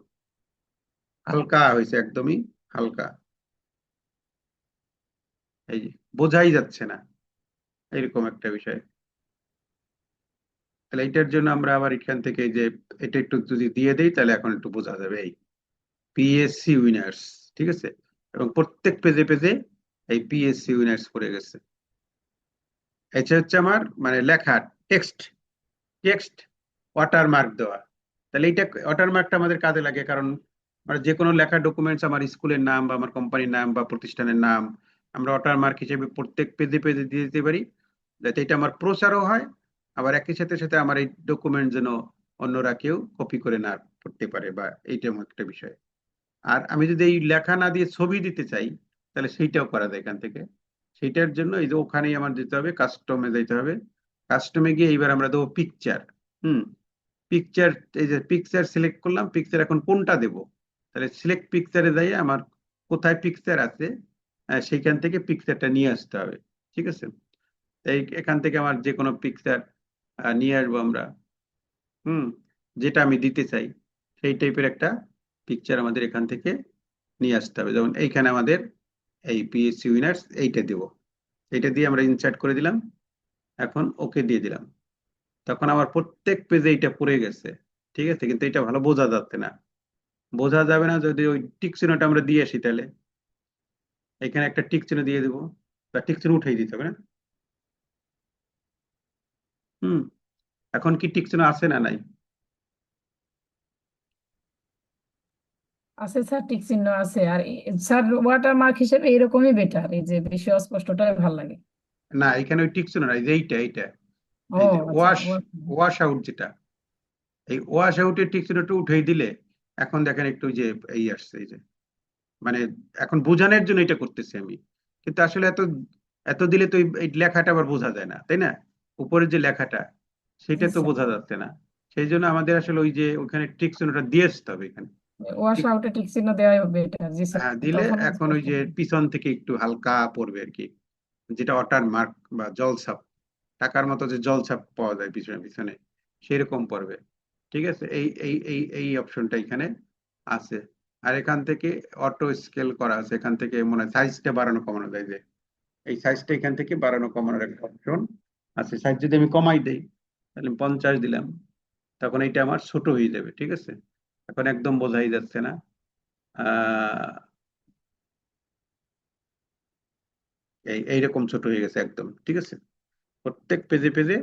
হালকা হয়েছে, একদমই হালকা, এই যে বোঝাই যাচ্ছে না, এরকম একটা বিষয়। তাহলে এটার জন্য আমরা আবার এখান থেকে এই যে এটা একটু যদি দিয়ে দেই তাহলে এখন একটু বোঝা যাবে, এই পিএসসি উইনার্স, ঠিক আছে, এবং প্রত্যেক পেজে পেজে এই পিএসসি উইনার্স পড়ে গেছে। এটা হচ্ছে আমার মানে লেখা টেক্সট টেক্সট ওয়াটারমার্ক দেওয়া। তাহলে এইটা ওয়াটারমার্কটা আমাদের কাজে লাগে, কারণ আমরা যে কোনো লেখা ডকুমেন্টস, আমার স্কুলের নাম বা আমার কোম্পানির নাম বা প্রতিষ্ঠানের নাম, আমরা ওয়াটারমার্ক হিসেবে প্রত্যেক পেজে পেজে দিয়ে দিতে পারি, যাতে এটা আমার প্রচারও হয়, আবার একই সাথে সাথে আমার এই ডকুমেন্ট যেন অন্যরা কেউ কপি করে না করতে পারে, বা এইটা এমন একটা বিষয়। আর আমি যদি এই লেখা না দিয়ে ছবি দিতে চাই তাহলে সেইটাও করা যায় এখান থেকে। সেইটার জন্য এই যে ওখানেই আমার যেতে হবে, কাস্টমে যেতে হবে। কাস্টমে গিয়ে এইবার আমরা দেবো পিকচার। হুম, পিকচার, এই যে পিকচার সিলেক্ট করলাম, পিকচার এখন কোনটা দেব, তাহলে সিলেক্ট পিকচারে যাই, আমার কোথায় পিকচার আছে সেইখান থেকে পিকচারটা নিয়ে আসতে হবে, ঠিক আছে। এই এখান থেকে আমার যে কোনো পিকচার নিয়ে আসবো আমরা, যেটা আমি দিতে চাই সেই টাইপের একটা পিকচার আমাদের এখান থেকে নিয়ে আসতে হবে। যেমন এইখানে আমাদের এই পিএসসি উইনার্স এইটা দেব, এইটা দিয়ে আমরা ইনসার্ট করে দিলাম, এখন ওকে দিয়ে দিলাম, তখন আমার প্রত্যেক পেজে এইটা পড়ে গেছে, ঠিক আছে। কিন্তু এটা ভালো বোঝা যাচ্ছে না, বোঝা যাবে না যদি ওই টিক চিহ্নটা আমরা দিয়ে আসি, তাহলে এখানে একটা টিক চিহ্ন দিয়ে দেবো, বা টিক চিহ্ন উঠাই দিতে হবে না। হুম, এখন কি টিক চিহ্ন আছে না নাই?
আছে স্যার, টিক চিহ্ন আছে। আর স্যার ওয়াটারমার্ক হিসেবে এরকমই বেটার, এই যে বেশি অস্পষ্টটাই ভালো লাগে।
না, এখানে ওই টিক চিহ্ন নাই, যে এইটা এইটা
ও
এই যে
আচ্ছা,
ওয়াশ ওয়াশ আউট যেটা, এই ওয়াশ আউটের টিক চিহ্নটা উঠেই দিলে এখন দেখেন একটু যে এই আসছে, এই যে মানে এখন বোঝানোর জন্য এটা করতেছি আমি, কিন্তু আসলে এত এত দিলে তো এই লেখাটা আবার বোঝা যায় না, তাই না? উপরের যে লেখাটা সেটা
জি
তো
স্যার,
বোঝা যাচ্ছে না। সেই জন্য আমাদের আসলে ওই যে ওখানে টিক চিহ্নটা দিয়ে আসতে হবে এখানে।
ওয়াশ
টিক-
আউটে টিক চিহ্ন দেওয়াই বেটার। জি স্যার,
হ্যাঁ, দিলে
তখন
এখন ওই
স্পষ্ট
যে
হবে।
পিছন থেকে একটু হালকা পড়বে আর কি, যেটা ওয়াটার মার্ক বা জলছাপ, টাকার মতো যে জলছাপ পাওয়া যায় পিছনে পিছনে সেরকম পড়বে। ঠিক আছে, এই অপশনটা এখানে আছে। আর এখান থেকে অটো স্কেল করা আছে, এখান থেকে মনে হয় সাইজটা বাড়ানো কমানো যায়, যে এই সাইজটা এখান থেকে বাড়ানো কমানোর একটা অপশন আছে। সাইজ যদি আমি কমাই দেই, তাহলে 50 দিলাম, তখন এটা আমার ছোট হয়ে যাবে। ঠিক আছে, এখন একদম বোঝাই যাচ্ছে না। আহ এইরকম ছোট হয়ে গেছে একদম। ঠিক আছে, প্রত্যেক পেজে পেজে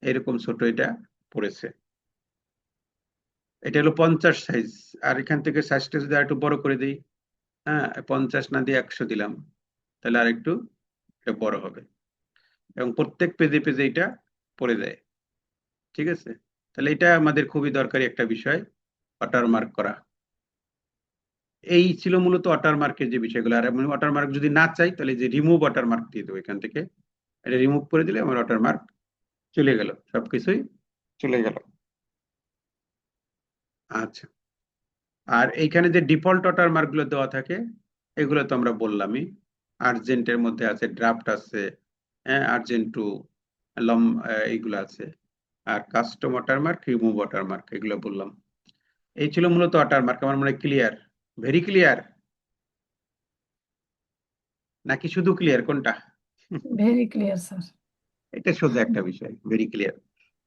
এরকম ছোট এটা পড়েছে। এটা হলো 50 সাইজ। আর এখান থেকে সাইজটা যদি আরেকটু বড় করে দিই, হ্যাঁ 50 না দিয়ে 100 দিলাম, তাহলে আর একটু এটা বড় হবে, এবং প্রত্যেক পেজে পেজে এটা পড়ে যায়। ঠিক আছে, তাহলে এটা আমাদের খুবই দরকারি একটা বিষয়, ওয়াটারমার্ক করা। এই ছিল মূলত ওয়াটারমার্কের যে বিষয়গুলো। আর আমি ওয়াটারমার্ক যদি না চাই, তাহলে যে রিমুভ ওয়াটারমার্ক দিয়ে দেবো এখান থেকে, এটা রিমুভ করে দিলে আমার ওয়াটারমার্ক চলে গেল, সবকিছুই চলে গেল। আচ্ছা, আর এইখানে যে ডিফল্ট ওয়াটারমার্ক গুলো দেওয়া থাকে, এগুলো তো আমরা বললামই। আর্জেন্টের মধ্যে আছে, ড্রাফট আছে, হ্যাঁ আর্জেন্ট টু লম, এইগুলো আছে। আর কাস্টম ওয়াটারমার্ক, রিমুভ ওয়াটারমার্ক, এগুলো বললাম। এই ছিল মূলত ওয়াটারমার্ক। আমার মনে হয় ক্লিয়ার, ভেরি ক্লিয়ার, নাকি শুধু ক্লিয়ার, কোনটা?
Very clear sir.
এটা সোজা একটা বিষয়, ভেরি ক্লিয়ার।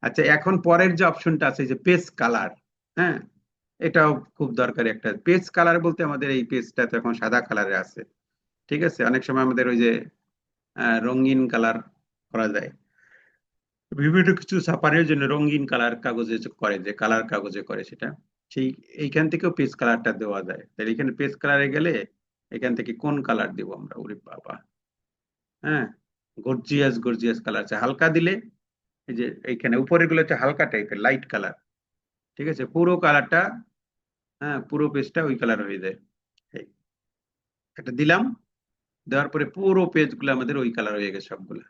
আচ্ছা, এখন পরের যে অপশনটা আছে যে পেজ কালার, হ্যাঁ এটাও খুব দরকারি একটা। পেজ কালার বলতে আমাদের এই পেজটা তো এখন সাদা কালারে আছে। ঠিক আছে, অনেক সময় আমাদের ওই যে রঙিন কালার করা যায়, বিভিন্ন কিছু ছাপানোর জন্য রঙিন কালার কাগজে যে করে, যে কালার কাগজে করে সেটা, সেই এইখান থেকেও পেজ কালারটা দেওয়া যায়। তাহলে এখানে পেজ কালারে গেলে এখান থেকে কোন কালার দিব আমরা, ওরে বাবা, হ্যাঁ গর্জিয়াস গর্জিয়াস কালার আছে। হালকা দিলে এই যে এইখানে উপরের গুলো হচ্ছে হালকা টাইপের লাইট কালার। ঠিক আছে, পুরো কালারটা, হ্যাঁ পুরো পেজটা ওই কালার হয়ে যায়। এই, এটা দিলাম, দেওয়ার পরে পুরো পেজ গুলো আমাদের ওই কালার হয়ে গেছে সবগুলা।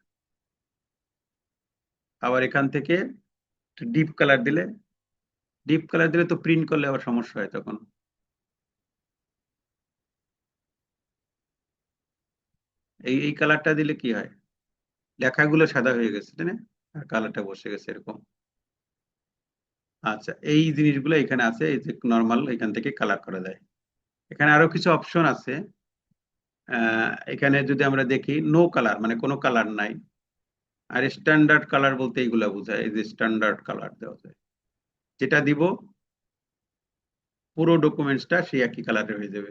আবার এখান থেকে ডিপ কালার দিলে, ডিপ কালার দিলে তো প্রিন্ট করলে আবার সমস্যা হয় তখন। এই কালারটা দিলে কি হয়, লেখাগুলো সাদা হয়ে গেছে তাই না, আর কালারটা বসে গেছে এরকম। আচ্ছা, এই জিনিসগুলো এখানে আছে, এই যে নর্মাল এখান থেকে কালার করা যায়। এখানে আরো কিছু অপশন আছে। এখানে যদি আমরা দেখি নো কালার মানে কোনো কালার নাই, আর স্ট্যান্ডার্ড কালার বলতে এইগুলা বোঝায়, এই যে স্ট্যান্ডার্ড কালার দেওয়া যায়, যেটা দিব পুরো ডকুমেন্টসটা সেই একই কালারে হয়ে যাবে।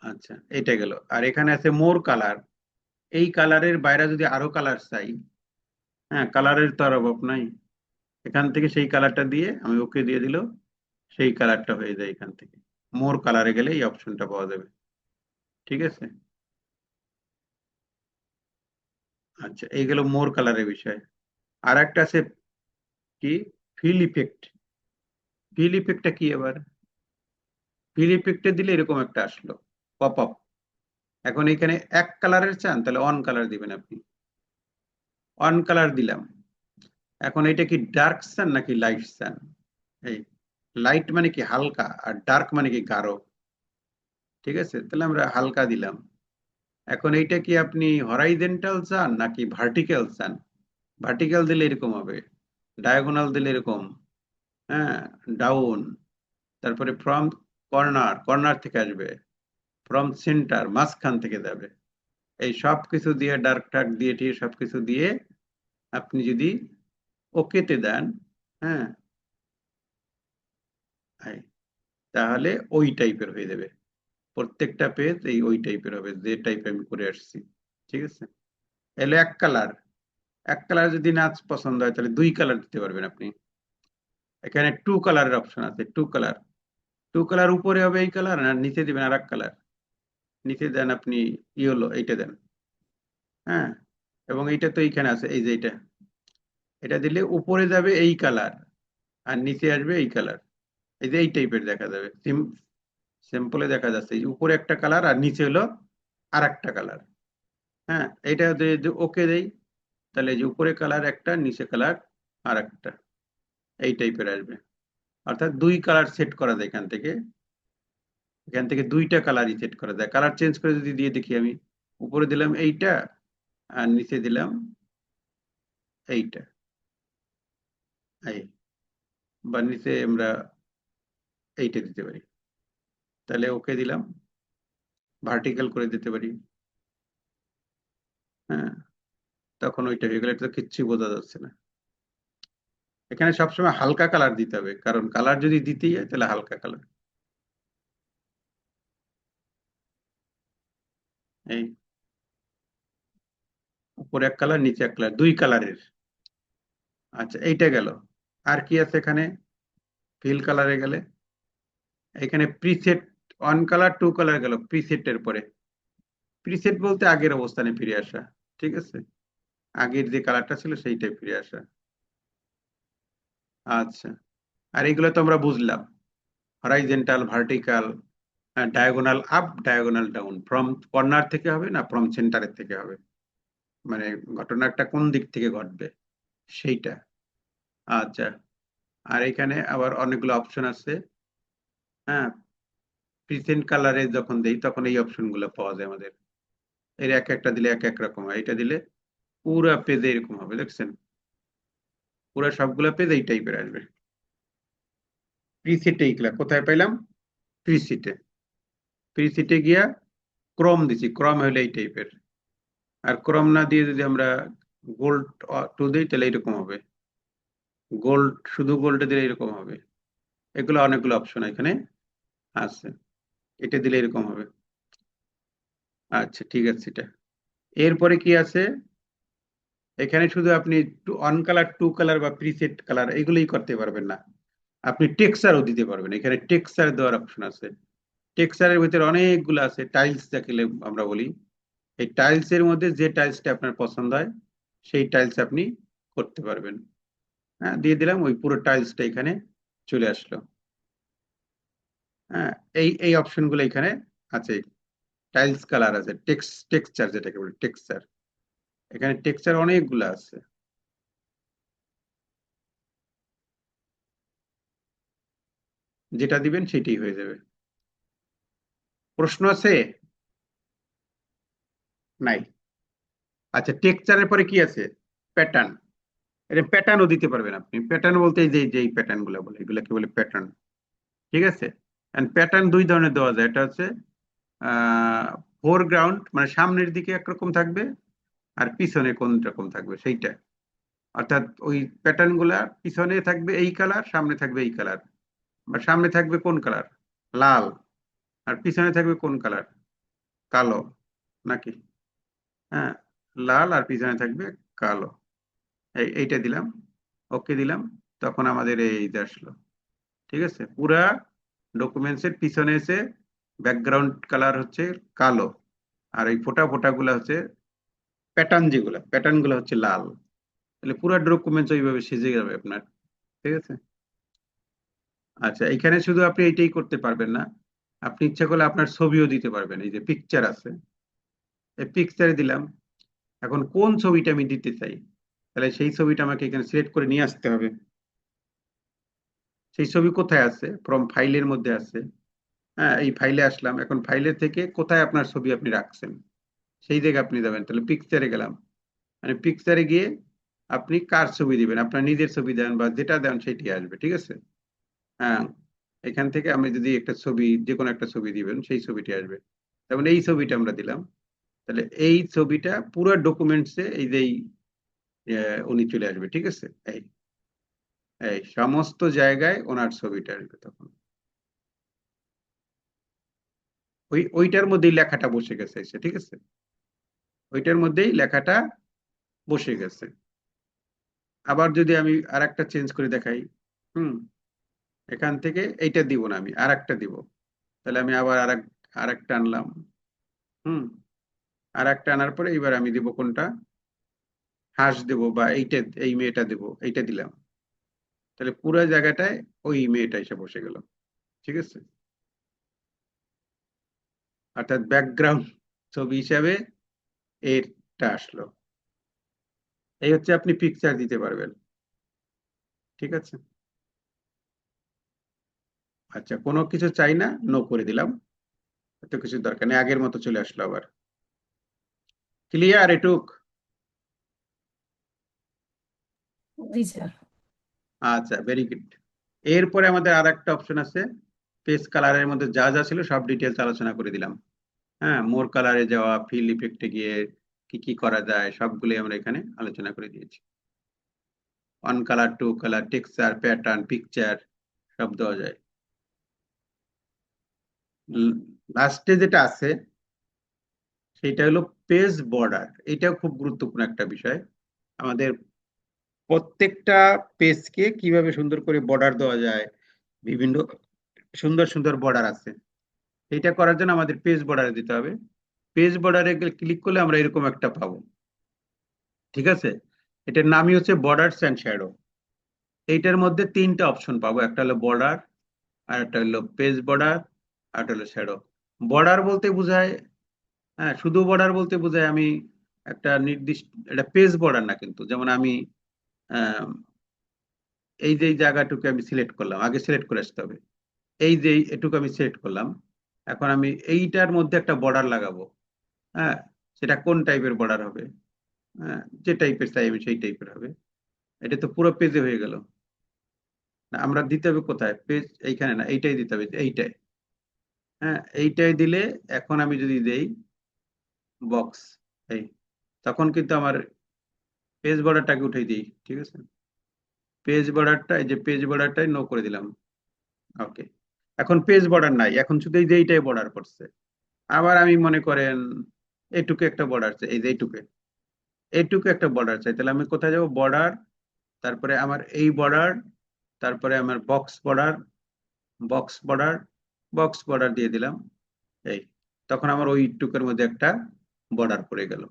আচ্ছা, এটা গেল। আর এখানে আছে মোর কালার, এই কালারের বাইরে যদি আরো কালার চাই, হ্যাঁ কালারের তো আর অভাব নাই, এখান থেকে সেই কালারটা দিয়ে আমি ওকে দিয়ে দিল, সেই কালারটা হয়ে যায় এখান থেকে। মোর কালারে গেলে এই অপশনটা পাওয়া যাবে। ঠিক আছে, আচ্ছা এই গেল মোর কালারের বিষয়। আর একটা আছে কি, ফিল ইফেক্ট। ফিল ইফেক্টটা কি আবার? ফিল ইফেক্টে দিলে এরকম একটা আসলো পপ আপ। এখন এখানে এক কালারের চান, তাহলে অন কালার দিবেন আপনি, অন কালার দিলাম। এখন এটা কি ডার্ক চান নাকি লাইট চান? এই লাইট মানে কি হালকা, আর ডার্ক মানে কি গাঢ়। ঠিক আছে, তাহলে আমরা হালকা দিলাম। এখন এইটা কি আপনি হরাইজন্টাল চান নাকি ভার্টিক্যাল চান? ভার্টিক্যাল দিলে এরকম হবে, ডায়াগোনাল দিলে এরকম, হ্যাঁ ডাউন, তারপরে ফ্রম কর্নার, কর্নার থেকে আসবে, ফ্রম সেন্টার মাঝখান থেকে যাবে। এই সব কিছু দিয়ে ডার্ক টার্ক দিয়ে টিয়ে সবকিছু দিয়ে আপনি যদি ওকেতে দেন, হ্যাঁ এই, তাহলে ওই টাইপের হয়ে যাবে। প্রত্যেকটা পেজ এই ওই টাইপের হবে যে টাইপ আমি করে আসছি। ঠিক আছে, এলো এক কালার। এক কালার যদি না পছন্দ হয়, তাহলে দুই কালার দিতে পারবেন আপনি। এখানে টু কালারের অপশন আছে, টু কালার। টু কালার উপরে হবে এই কালার, আর নিচে দিবেন আর এক কালার। নিচে দেন আপনি ইয়েলো, এইটা দেন, হ্যাঁ এবং এইটা তো এইখানে আছে, এই যে এইটা, এটা দিলে উপরে যাবে এই কালার আর নিচে আসবে এই কালার। এই যে এই টাইপের দেখা যাবে, সিম্পলে দেখা যাচ্ছে এই উপরে একটা কালার আর নিচে হলো আর একটা কালার। হ্যাঁ, এটা যদি ওকে দেই তাহলে এই যে উপরে কালার একটা, নিচে কালার আর একটা, এই টাইপের আসবে। অর্থাৎ দুই কালার সেট করা যায় এখান থেকে দুইটা কালারই সেট করা যায়। কালার চেঞ্জ করে যদি দিয়ে দেখি, আমি উপরে দিলাম এইটা আর নিচে দিলাম এইটা, এই, বা নিচে আমরা এইটা দিতে পারি, তাহলে ওকে দিলাম, ভার্টিক্যাল করে দিতে পারি। হ্যাঁ, তখন ওইটা হয়ে গেলে এটা তো কিচ্ছু বোঝা যাচ্ছে না। এখানে সবসময় হালকা কালার দিতে হবে, কারণ কালার যদি দিতেই হয় তাহলে হালকা কালার। এই উপরে এক কালার নিচে এক কালার, দুই কালারের। আচ্ছা, এইটা গেল। আর কি আছে এখানে? ফিল কালারে গেলে এখানে preset, one colour two colour গেল প্রিসেটের পরে। প্রিসেট বলতে আগের অবস্থানে ফিরে আসা, ঠিক আছে, আগের যে কালারটা ছিল সেইটাই ফিরে আসা। আচ্ছা, আর এগুলো তো আমরা বুঝলাম, horizontal, vertical, diagonal up, diagonal down, from corner থেকে হবে না ফ্রম সেন্টারের থেকে হবে, মানে ঘটনাটা কোন দিক থেকে ঘটবে সেইটা। আচ্ছা, আর এখানে আবার অনেকগুলো অপশন আছে। হ্যাঁ, প্রিসেন্ট কালারে যখন দেই তখন এই অপশন গুলো পাওয়া যায় আমাদের। এর এক একটা দিলে এক এক রকম হয়, এটা দিলে পুরা পেজে এরকম হবে, দেখছেন, পুরা সবগুলা পেজ এই টাইপের আসবে। প্রিসেটে এইগুলা কোথায় পাইলাম? প্রিসেটে। প্রিসেটে গিয়া ক্রম দিছি, ক্রম হলে এই টাইপের। আর ক্রম না দিয়ে যদি আমরা গোল্ড টু দিই তাহলে এরকম হবে, গোল্ড শুধু গোল্ডে দিলে এরকম হবে। এগুলো অনেকগুলো অপশন এখানে আছে, এটা দিলে এরকম হবে। আচ্ছা, ঠিক আছে। এটা এরপরে কি আছে? এখানে শুধু আপনি ওয়ান কালার, টু কালার বা প্রিসেট কালার এগুলোই করতে পারবেন না, আপনি টেক্সচারও দিতে পারবেন। এখানে টেক্সচার দেওয়ার অপশন আছে। টেক্সচারের ভিতরে অনেকগুলো আছে, টাইলস যাকে আমরা বলি। এই টাইলস এর মধ্যে যে টাইলসটা আপনার পছন্দ হয় সেই টাইলস আপনি করতে পারবেন। হ্যাঁ, দিয়ে দিলাম, ওই পুরো টাইলসটা এখানে চলে আসলো। হ্যাঁ, এই এই অপশন গুলো এখানে আছে। টাইলস কালার আছে, টেক্সচার যেটাকে বলি টেক্সচার, এখানে টেক্সচার অনেকগুলো আছে। যেটা দিবেন সেটাই হয়ে যাবে। প্রশ্ন আছে? নাই। আচ্ছা, টেক্সচারের পরে কি আছে? প্যাটার্ন। এটা প্যাটার্নও দিতে পারবেন আপনি। প্যাটার্ন বলতে এই যে এই প্যাটার্ন গুলো বলে, এগুলোকে বলে প্যাটার্ন, ঠিক আছে। প্যাটার্ন দুই ধরনের দেওয়া যায়, এটা হচ্ছে ফোরগ্রাউন্ড, মানে সামনের দিকে একরকম থাকবে আর পিছনে কোন রকম থাকবে সেইটা। অর্থাৎ ওই প্যাটার্ন গুলা পিছনে থাকবে এই কালার, সামনে থাকবে এই কালার, বা সামনে থাকবে কোন কালার? লাল, আর পিছনে থাকবে কোন কালার? কালো, নাকি? হ্যাঁ, লাল আর পিছনে থাকবে কালো। এইটা দিলাম, ওকে দিলাম, তখন আমাদের এই যে আসলো, ঠিক আছে। পুরা ডকুমেন্টস এর পিছনে এসে ব্যাকগ্রাউন্ড কালার হচ্ছে কালো, আর এই ফোটা ফোটা গুলা হচ্ছে প্যাটার্ন গুলো হচ্ছে লাল। তাহলে পুরো ডকুমেন্টস ওইভাবে সেজে যাবে আপনার, ঠিক আছে। আচ্ছা, এখানে শুধু আপনি এইটাই করতে পারবেন না, আপনি ইচ্ছা করলে আপনার ছবিও দিতে পারবেন। এই যে পিকচার আছে, এই পিকচারে দিলাম। এখন কোন ছবিটা আমি দিতে চাই, তাহলে সেই ছবিটা আমাকে এখানে সিলেক্ট করে নিয়ে আসতে হবে। সেই ছবি কোথায় আছে? ফ্রম ফাইলের মধ্যে আছে। হ্যাঁ, এই ফাইলে আসলাম, এখন ফাইলের থেকে কোথায় আপনার ছবি আপনি রাখছেন সেই জায়গায় আপনি যাবেন। তাহলে পিকচারে গেলাম, মানে পিকচারে গিয়ে আপনি কার ছবি দিবেন, আপনার নিজের ছবি দেন বা যেটা দেন সেটি আসবে, ঠিক আছে। হ্যাঁ, এখান থেকে আমি যদি একটা ছবি, যে কোনো একটা ছবি দিবেন সেই ছবিটি আসবে। যেমন এই ছবিটা আমরা দিলাম, তাহলে এই ছবিটা পুরো ডকুমেন্টসে এই যে উনি চলে আসবে, ঠিক আছে। এই এই সমস্ত জায়গায় ওনার ছবিটা আসবে তখন। ওইটার মধ্যেই লেখাটা বসে গেছে এসে, ঠিক আছে, ওইটার মধ্যেই লেখাটা বসে গেছে। আবার যদি আমি আর একটা চেঞ্জ করে দেখাই, হুম, এখান থেকে এইটা দিব না, আমি আর একটা দিব। তাহলে আমি আবার আর একটা আনলাম, হুম, আর একটা আনার পরে এবার আমি দিব কোনটা? হাঁস দেবো বা এইটা এই মেয়েটা দেবো, এইটা দিলাম, তাহলে পুরো জায়গাটায় ওই মেয়েটা এসে বসে গেল। ঠিক আছে, অর্থাৎ ব্যাকগ্রাউন্ড ছবি হিসাবে এটা আসলো। এই হচ্ছে আপনি পিকচার দিতে পারবেন। ঠিক আছে, আচ্ছা কোনো কিছু চাই না, নো করে দিলাম, এত কিছু দরকার নেই, আগের মতো চলে আসলো আবার। ক্লিয়ার এটুক?
জি স্যার।
আচ্ছা, ভেরি গুড। এরপরে আমাদের আর একটা অপশন আছে, পেজ কালারের মধ্যে যা যা ছিল সব ডিটেলস আলোচনা করে দিলাম। হ্যাঁ, মোর কালারে যাওয়া, ফিল ইফেক্টে গিয়ে কি কি করা যায় সবগুলোই আমরা এখানে আলোচনা করে দিয়েছি। One colour, two colour, texture, pattern, picture সব দেওয়া যায়। লাস্টে যেটা আছে সেটা হলো পেজ বর্ডার। এটাও খুব গুরুত্বপূর্ণ একটা বিষয়। আমাদের প্রত্যেকটা পেজকে কিভাবে সুন্দর করে বর্ডার দেওয়া যায়, বিভিন্ন সুন্দর সুন্দর বর্ডার আছে। এটা করার জন্য আমাদের পেজ বর্ডারে দিতে হবে। পেজ বর্ডারে ক্লিক করলে আমরা এরকম একটা পাবো। ঠিক আছে, এটার নামই হচ্ছে বর্ডারস অ্যান্ড শ্যাডো। এইটার মধ্যে তিনটা অপশন পাবো, একটা হলো বর্ডার, আর একটা হলো পেজ বর্ডার, আর একটা হলো শ্যাডো। বর্ডার বলতে বোঝায়, হ্যাঁ শুধু বর্ডার বলতে বোঝায় আমি একটা নির্দিষ্ট, এটা পেজ বর্ডার না কিন্তু। যেমন আমি আহ, এই যে এই জায়গাটুকু আমি সিলেক্ট করলাম, আগে সিলেক্ট করে আসতে হবে, এই যে এটুকু আমি সিলেক্ট করলাম, এখন আমি এইটার মধ্যে একটা বর্ডার লাগাবো। হ্যাঁ, সেটা কোন টাইপের বর্ডার হবে? হ্যাঁ, যে টাইপের চাই আমি সেই টাইপের হবে। এটা তো পুরো পেজে হয়ে গেল। না, আমরা দিতে হবে কোথায়? পেজ এইখানে না, এইটাই দিতে হবে, এইটাই। হ্যাঁ, এইটাই দিলে এখন আমি যদি দেই বক্স, এই, তখন কিন্তু আমার পেজ বর্ডারটাকে উঠাই দিই। ঠিক আছে, পেজ বর্ডারটা, এই যে পেজ বর্ডারটাই নো করে দিলাম। ওকে, এখন পেজ বর্ডার নাই, এখন শুধু এই যে এইটাই বর্ডার করছে। আবার আমি মনে করেন এইটুকু একটা বর্ডার চাই, এই যে এইটুকু, এইটুকু একটা বর্ডার চাই, তাহলে আমি কোথায় যাব? বর্ডার, তারপরে আমার এই বর্ডার, তারপরে আমার box border, box border, box border দিয়ে দিলাম। এই, তখন আমার ওই টুকের মধ্যে একটা বর্ডার পড়ে গেল।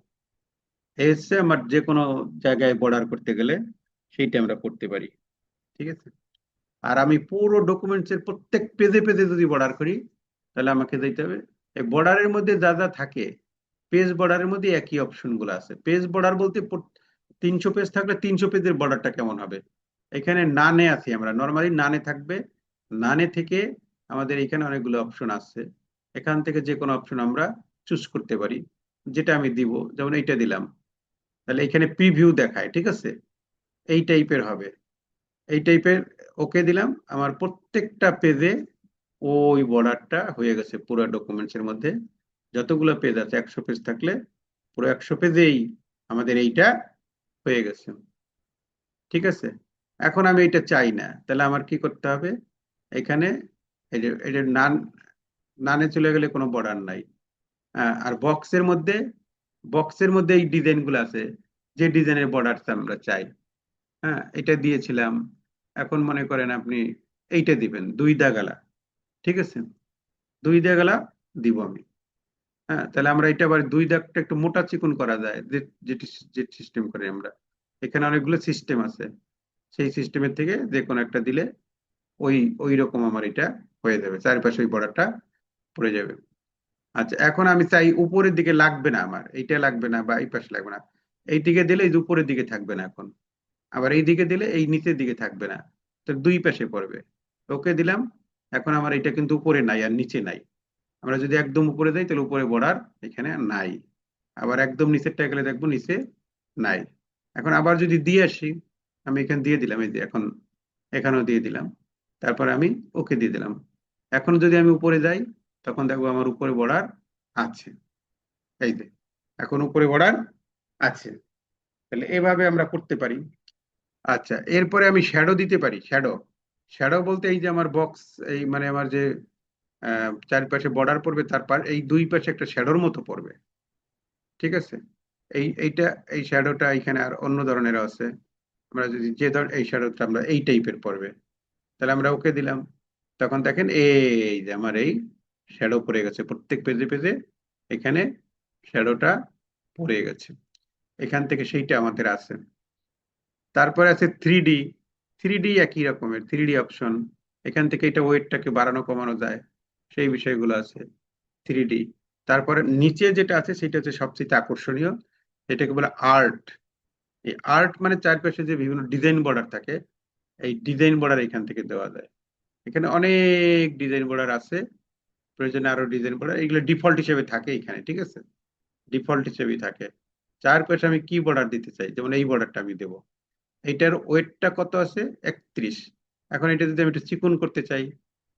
এই হচ্ছে আমার যে কোনো জায়গায় বর্ডার করতে গেলে সেইটা আমরা করতে পারি। ঠিক আছে, আর আমি পুরো ডকুমেন্টস এর প্রত্যেক পেজে পেজে যদি বর্ডার করি, তাহলে আমাকে দিতে হবে এই বর্ডারের মধ্যে যা যা থাকে, পেজ বর্ডারের মধ্যে একই অপশন গুলো আছে। পেজ বর্ডার বলতে 300 পেজ থাকলে 300 পেজের বর্ডারটা কেমন হবে? এখানে নানে আছি আমরা, নর্মালি নানে থাকবে। নানে থেকে আমাদের এখানে অনেকগুলো অপশন আছে, এখান থেকে যে কোনো অপশন আমরা চুজ করতে পারি। যেটা আমি দিব, যেমন এইটা দিলাম, তাহলে এখানে প্রিভিউ দেখায়। ঠিক আছে, এই টাইপের হবে, এই টাইপের। ওকে দিলাম, আমার প্রত্যেকটা পেজে ওই বর্ডারটা হয়ে গেছে পুরো ডকুমেন্টস এর মধ্যে। যতগুলো পেজ আছে, 100 পেজ থাকলে পুরো 100 পেজেই আমাদের এইটা হয়ে গেছে। ঠিক আছে, এখন আমি এটা চাই না, তাহলে আমার কি করতে হবে? এখানে এই যে নানে চলে গেলে কোনো বর্ডার নাই। আর বক্সের মধ্যে এই ডিজাইন গুলো আছে, যে ডিজাইনের বর্ডার আমরা চাই। হ্যাঁ, এটা দিয়েছিলাম, এখন মনে করেন আপনি এইটা দিবেন 2 দাগালা। ঠিক আছে, 2 দাগালা দিব আমি। হ্যাঁ, তাহলে আমরা এটা আবার 2 দাগটা একটু মোটা চিকন করা যায়, যে সিস্টেম করে আমরা, এখানে অনেকগুলো সিস্টেম আছে, সেই সিস্টেমের থেকে যে কোনো একটা দিলে ওই ওই রকম আমার এটা হয়ে যাবে, চারপাশে ওই বর্ডারটা পড়ে যাবে। আচ্ছা, এখন আমি চাই উপরের দিকে লাগবে না, আমার এইটা লাগবে না বা এই পাশে লাগবে না, এই দিকে দিলে এই যে উপরের দিকে থাকবে না এখন, আবার এই দিকে দিলে এই নিচের দিকে থাকবে না, তো দুই পাশে পড়বে। ওকে দিলাম, এখন আমার এটা কিন্তু উপরে নাই আর নিচে নাই। আমরা যদি একদম উপরে যাই তাহলে উপরে বর্ডার এখানে নাই, আবার একদম নিচেরটা গেলে দেখবো নিচে নাই। এখন আবার যদি দিয়ে আসি, আমি এখানে দিয়ে দিলাম, এই যে এখন এখানেও দিয়ে দিলাম, তারপর আমি ওকে দিয়ে দিলাম। এখন যদি আমি উপরে যাই, তখন দেখবো আমার উপরে বর্ডার আছে, এই যে এখন উপরে বর্ডার আছে। তাহলে এভাবে আমরা করতে পারি। আচ্ছা, এরপরে আমি শ্যাডো দিতে পারি। শ্যাডো, শ্যাডো বলতে এই যে আমার বক্স, এই মানে আমার যে চারপাশে বর্ডার পড়বে, তারপর এই দুই পাশে একটা শ্যাডোর মতো পড়বে। ঠিক আছে, এইটা, এই শ্যাডোটা এখানে আর অন্য ধরনের আছে। আমরা যদি যে ধর এই শ্যাডোটা আমরা এই টাইপের পড়বে, তাহলে আমরা ওকে দিলাম, তখন দেখেন এই যে আমার এই শ্যাডো পড়ে গেছে প্রত্যেক পেজে পেজে, এখানে শ্যাডোটা পড়ে গেছে। এখান থেকে সেইটা আমাদের আছে। তারপরে আছে থ্রি ডি একই রকমের থ্রি ডি অপশন, এখান থেকে এটা ওয়েটটাকে বাড়ানো কমানো যায়, সেই বিষয়গুলো আছে থ্রি ডি। তারপরে নিচে যেটা আছে সেটা হচ্ছে সবচেয়ে আকর্ষণীয়, এটাকে বলে আর্ট। এই আর্ট মানে চারপাশে যে বিভিন্ন ডিজাইন বর্ডার থাকে, এই ডিজাইন বর্ডার এখান থেকে দেওয়া যায়। এখানে অনেক ডিজাইন বর্ডার আছে, প্রয়োজনে আরো ডিজাইন বর্ডার, এগুলো ডিফল্ট হিসেবে থাকে এখানে, ঠিক আছে, ডিফল্ট হিসেবেই থাকে। চারপাশে আমি কি বর্ডার দিতে চাই, যেমন এই বর্ডারটা আমি দেবো, এইটার ওয়েটটা কত আছে 31। এখন এটা যদি আমি একটু চিকন করতে চাই,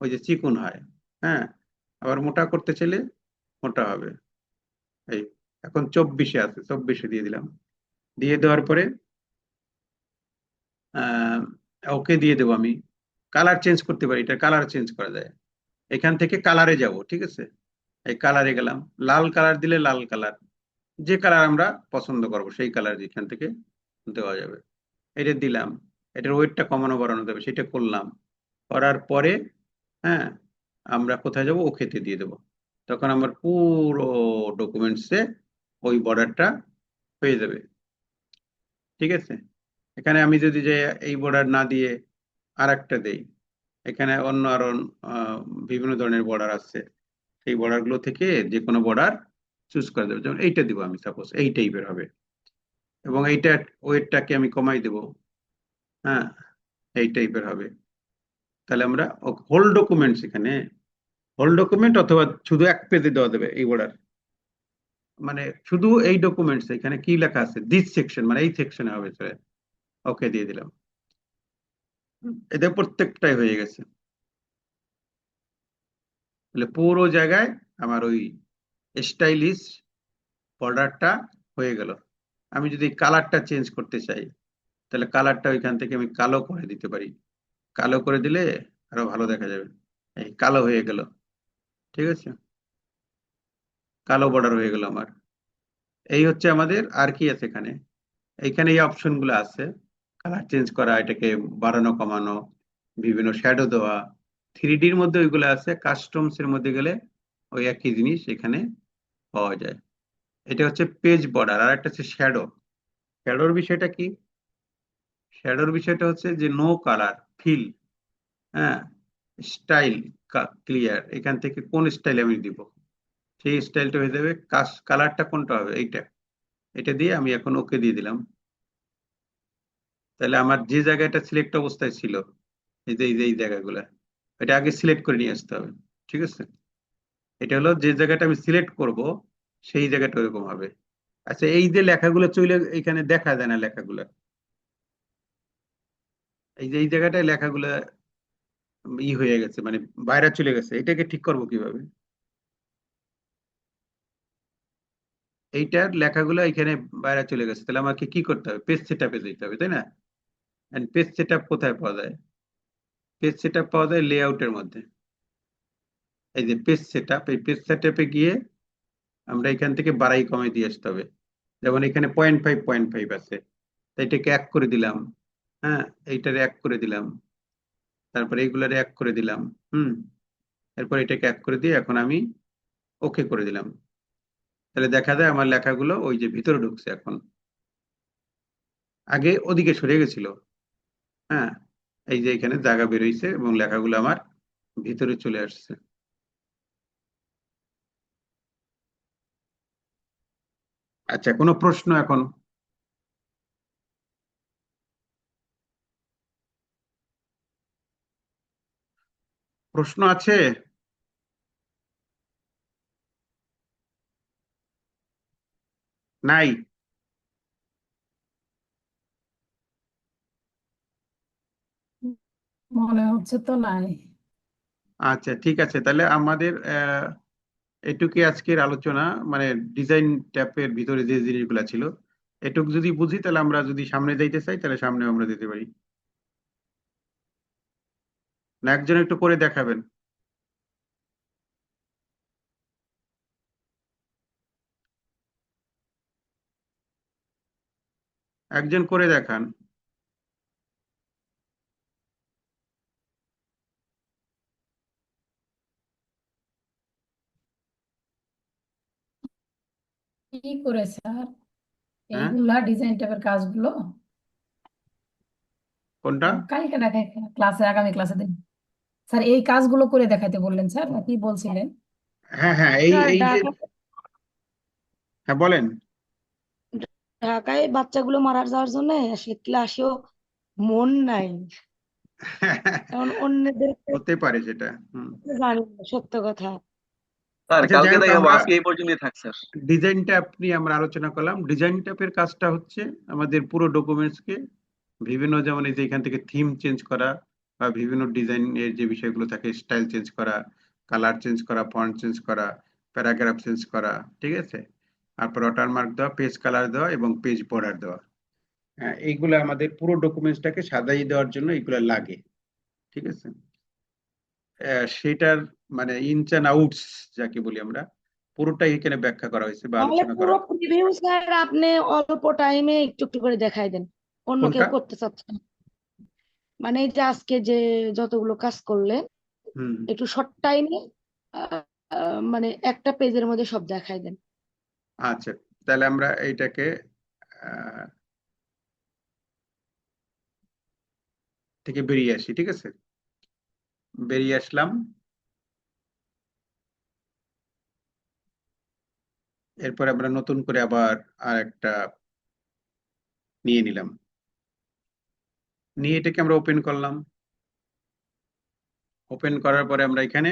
ওই যে চিকন হয়, হ্যাঁ, আবার মোটা করতে চাইলে মোটা হবে। এই এখন 24-এ আছে, 24-এ দিয়ে দিলাম। দিয়ে দেওয়ার পরে ওকে দিয়ে দেবো আমি। কালার চেঞ্জ করতে পারি, এটা কালার চেঞ্জ করা যায়। এখান থেকে কালারে যাব, ঠিক আছে, এই কালারে গেলাম, লাল কালার দিলে লাল কালার, যে কালার আমরা পছন্দ করব সেই কালার এখান থেকে দেওয়া যাবে। এটা দিলাম, এটার ওয়েটটা কমানো বাড়ানো যাবে, সেটা করলাম। করার পরে হ্যাঁ, আমরা কোথায় যাব, ওকেতে দিয়ে দেবো। তখন আমার পুরো ডকুমেন্টসে ওই বর্ডারটা হয়ে যাবে, ঠিক আছে। এখানে আমি যদি যে এই বর্ডার না দিয়ে আর একটা দেই, এখানে অন্য আরো আহ, বিভিন্ন ধরনের বর্ডার আছে, সেই বর্ডার গুলো থেকে যে কোনো বর্ডার চুজ করা যাবে। যেমন এইটা দিব আমি, সাপোজ এই টাইপের হবে, এবং এইটা ওয়েটটাকে আমি কমাই দেব, হ্যাঁ, এই টাইপের হবে। তাহলে আমরা হোল ডকুমেন্টস, এখানে হোল ডকুমেন্ট অথবা শুধু এক পেজে দেওয়া যাবে এই বর্ডার, মানে শুধু এই ডকুমেন্টস এখানে কি লেখা আছে, দিস সেকশন মানে এই সেকশনে হবে। ওকে দিয়ে দিলাম, এদের প্রত্যেকটাই হয়ে গেছে। তাহলে পুরো জায়গায় আমার ওই স্টাইলিশ বর্ডারটা হয়ে গেল। আমি যদি কালারটা চেঞ্জ করতে চাই, তাহলে কালারটা ওইখান থেকে আমি কালো করে দিতে পারি। কালো করে দিলে আরো ভালো দেখা যাবে। এই কালো হয়ে গেল, ঠিক আছে, কালো বর্ডার হয়ে গেল আমার। এই হচ্ছে আমাদের, আর কি আছে এখানে, এইখানে এই অপশন গুলো আছে, কালার চেঞ্জ করা, এটাকে বাড়ানো কমানো, বিভিন্ন শ্যাডো দেওয়া। থ্রি ডির মধ্যে ওইগুলো আছে, কাস্টমস এর মধ্যে গেলে ওই একই জিনিস এখানে পাওয়া যায়। এটা হচ্ছে পেজ বর্ডার। আর একটা হচ্ছে শ্যাডো। শ্যাডোর বিষয়টা কি, শ্যাডোর বিষয়টা হচ্ছে যে নো কালার ফিল, হ্যাঁ, স্টাইল ক্লিয়ার, এখান থেকে কোন স্টাইল আমি দিব, সেই স্টাইলটা হয়ে যাবে। কালারটা কোনটা হবে, এইটা, এটা দিয়ে আমি এখন ওকে দিয়ে দিলাম। তাহলে আমার যে জায়গাটা সিলেক্ট অবস্থায় ছিল, এই জায়গাগুলা, এটা আগে সিলেক্ট করে নিয়ে আসতে হবে, ঠিক আছে। এটা হলো যে জায়গাটা আমি সিলেক্ট করব, সেই জায়গাটা ওরকম হবে। আচ্ছা, এই যে লেখাগুলো চলে এখানে দেখা যায় না লেখাগুলো, এই যে এই জায়গাটায় লেখাগুলো হয়ে গেছে, মানে বাইরে চলে গেছে, এটাকে ঠিক করবো কিভাবে? এইটার লেখাগুলো এখানে বাইরে চলে গেছে, তাহলে আমাকে কি করতে হবে, পেজ সেটআপে যেতে হবে, তাই না? পেজ সেটআপ কোথায় পাওয়া যায়? পেজ সেটআপ পাওয়া যায় লেআউটের মধ্যে। এই যে পেজ সেটআপ, এই পেজ সেটআপে গিয়ে আমরা এখান থেকে বাড়াই কমে দিয়ে আসতে হবে। যেমন এখানে 0.5 আছে, তাই এটাকে 1 করে দিলাম, হ্যাঁ, এইটারে 1 করে দিলাম, তারপরে এইগুলারে 1 করে দিলাম, হুম, এরপর এটাকে 1 করে দিয়ে এখন আমি ওকে করে দিলাম। তাহলে দেখা যায় আমার লেখাগুলো ওই যে ভিতরে ঢুকছে এখন, আগে ওদিকে সরে গেছিল, হ্যাঁ, এই যে এখানে জায়গা বেরোইছে এবং লেখাগুলো আমার ভিতরে চলে আসছে। আচ্ছা, কোনো প্রশ্ন এখন? প্রশ্ন আছে? নাই?
মনে হচ্ছে তো নাই।
আচ্ছা, ঠিক আছে, তাহলে আমাদের এটুকুই আজকের আলোচনা, মানে ডিজাইন ট্যাপের ভিতরে যে জিনিসগুলো ছিল, এটুকু যদি বুঝি তাহলে আমরা যদি সামনে যাইতে চাই তাহলে সামনে আমরা যেতে পারি। না, একজন একটু করে দেখাবেন? একজন করে দেখান।
কি করে স্যার?
হ্যাঁ,
এইগুলা ডিজাইন টাইপের কাজগুলো
কোনটা?
কালকে দেখাই ক্লাসে, আগামী ক্লাসে দিন। স্যার এই কাজগুলো করে দেখাইতে বললেন স্যার, না কি বলছিলেন?
হ্যাঁ হ্যাঁ, এই
স্যার
এই যে, হ্যাঁ বলেন।
ঢাকায় বাচ্চাগুলো মারা যাওয়ার জন্য সে ক্লাসেও মন নাই, কারণ অন্যদের
হতে পারে সেটা। হুম।
জানি না, সত্য কথা।
স্যার
আচ্ছা, যাই
কালকে
হোক,
দেখাবো,
আমরা
আজকে এই পর্যন্তই থাক স্যার।
ডিজাইন ট্যাপ নিয়ে আমরা আলোচনা করলাম। ডিজাইন ট্যাপের কাজটা হচ্ছে আমাদের পুরো ডকুমেন্টসকে বিভিন্ন, যেমন এই যে এখান থেকে থিম চেঞ্জ করা বা বিভিন্ন ডিজাইন এর যে বিষয়গুলো থাকে, স্টাইল চেঞ্জ করা, কালার চেঞ্জ করা, ফন্ট চেঞ্জ করা, প্যারাগ্রাফ চেঞ্জ করা, ঠিক আছে, তারপর ওয়াটারমার্ক দেওয়া, পেজ কালার দেওয়া এবং পেজ বর্ডার দেওয়া। হ্যাঁ, এইগুলো আমাদের পুরো ডকুমেন্টসটাকে সাজাই দেওয়ার জন্য এইগুলো লাগে, ঠিক আছে। সেটার মানে ইনস অ্যান্ড আউটস যাকে বলি আমরা, পুরোটাই এখানে ব্যাখ্যা করা হয়েছে বা
তাহলে
আলোচনা করা
পুরো
হয়েছে।
প্রিভিউ স্যার আপনি অল্প টাইমে একটু একটু করে দেখাই দেন, অন্য কেউ
কোনটা?
করতে চাচ্ছে না। মানে এই যে আজকে যে যতগুলো কাজ করলেন
হুম,
একটু শর্ট টাইমে মানে একটা পেজের মধ্যে সব দেখাই দেন।
আচ্ছা, তাহলে আমরা এইটাকে আহ, থেকে বেরিয়ে আসি, ঠিক আছে। বেরিয়ে আসলাম, এরপর আমরা নতুন করে আবার আর একটা নিয়ে নিলাম, নিয়ে এটাকে আমরা ওপেন করলাম। ওপেন করার পরে আমরা এখানে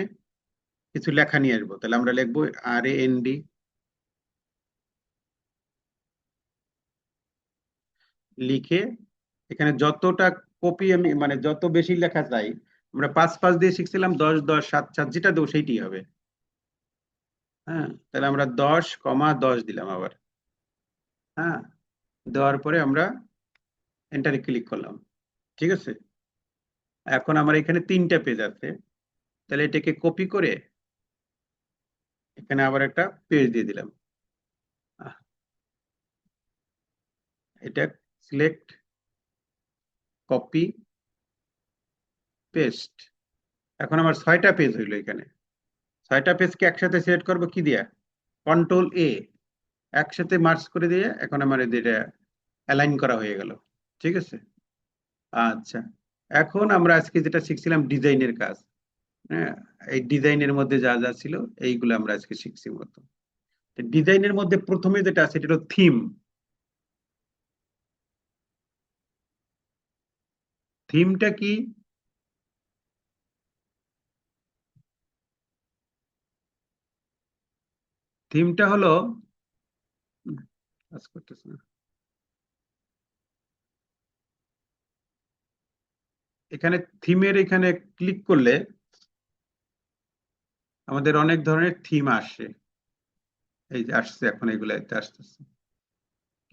কিছু লেখা নিয়ে আসবো। তাহলে আমরা লিখবো RAND, লিখে এখানে যতটা কপি আমি মানে যত বেশি লেখা চাই, আমরা 5 5 দিয়ে শিখছিলাম, 10 10 7 7 যেটা দেবো সেইটি হবে। হ্যাঁ, তাহলে আমরা 10,10 দিলাম আবার। হ্যাঁ, দেওয়ার পরে আমরা এন্টারে ক্লিক করলাম, ঠিক আছে। এখন আমার এখানে 3টা পেজ আছে, তাহলে এটাকে কপি করে এখানে আবার একটা পেজ দিয়ে দিলাম। আহ, এটা সিলেক্ট, কপি, পেস্ট। এখন আমার 6টা পেজ হইলো এখানে। 6টা পেজকে একসাথে সিলেক্ট করবো কি দিয়া? Ctrl+A, একসাথে মার্জ করে দিয়ে এখন আমার এটা অ্যালাইন করা হয়ে গেল, ঠিক আছে। আচ্ছা, এখন আমরা আজকে যেটা শিখছিলাম ডিজাইনের কাজ, হ্যাঁ, এই ডিজাইনের মধ্যে যা যা ছিল এইগুলো আমরা আজকে শিখছি মতো। ডিজাইনের মধ্যে প্রথমে যেটা আছে সেটা হলো থিম। থিমটা কি? থিমটা হলো, কাজ করতেছে না, এখানে থিমের এখানে ক্লিক করলে আমাদের অনেক ধরনের থিম আসে। এই যে আসছে, এখন এগুলো আসতেছে।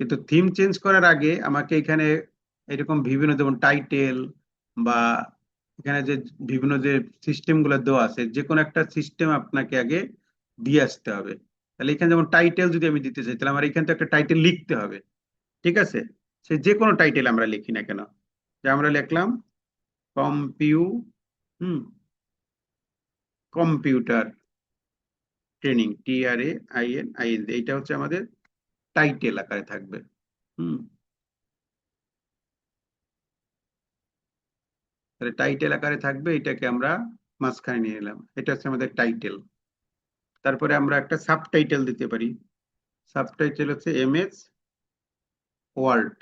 কিন্তু থিম চেঞ্জ করার আগে আমাকে এখানে এরকম বিভিন্ন, যেমন টাইটেল বা এখানে যে বিভিন্ন যে সিস্টেম গুলো দেওয়া আছে, যে কোনো একটা সিস্টেম আপনাকে আগে দিয়ে আসতে হবে। তাহলে এখানে যেমন টাইটেল যদি আমি দিতে চাই, তাহলে আমার এখানে তো একটা টাইটেল লিখতে হবে, ঠিক আছে। সে যে কোনো টাইটেল আমরা লিখি না কেন, যে আমরা লিখলাম কম্পিউ হুম কম্পিউটার ট্রেনিং, TRAINING, এইটা হচ্ছে আমাদের টাইটেল আকারে থাকবে। হুম, তাহলে টাইটেল আকারে থাকবে, এটাকে আমরা মাঝখানে নিয়ে নিলাম, এটা হচ্ছে আমাদের টাইটেল। তারপরে আমরা একটা সাবটাইটেল দিতে পারি। সাবটাইটেল হচ্ছে MS ওয়ার্ড,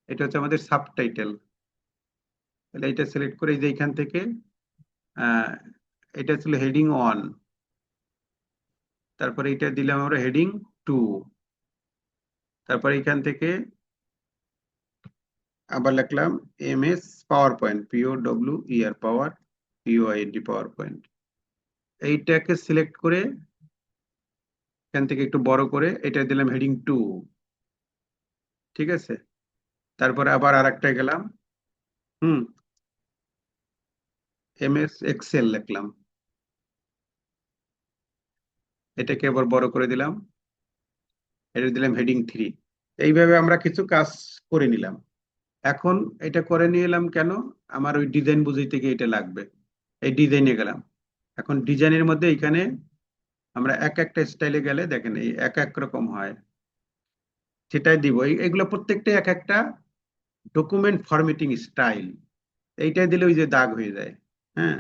এটা হচ্ছে আমাদের সাবটাইটেল। তাহলে এটা সিলেক্ট করে এই যে এখান থেকে আহ এটা ছিল হেডিং 1, তারপরে এটা দিলাম আমরা হেডিং 2, তারপরে এখান থেকে আবার লিখলাম MS power point, power point. এইটাকে সিলেক্ট করে এখান থেকে একটু বড় করে এটা দিলাম হেডিং 2, ঠিক আছে। তারপরে আবার আরেকটা গেলাম, হুম, MS এক্সেল লিখলাম, এটাকে আবার বড় করে দিলাম, এটা দিলাম হেডিং 3। এইভাবে আমরা কিছু কাজ করে নিলাম। এখন এটা করে নিয়ে এলাম কেন? আমার ওই ডিজাইন বুঝাইতে গিয়ে এটা লাগবে। এই ডিজাইনে গেলাম। এখন ডিজাইনের মধ্যে এখানে আমরা এক একটা স্টাইলে গেলে দেখেন এই এক এক রকম হয়। সেটাই দিব। এগুলো প্রত্যেকটাই এক একটা ডকুমেন্ট ফরম্যাটিং স্টাইল। এইটাই দিলে ওই যে দাগ হয়ে যায়, হ্যাঁ,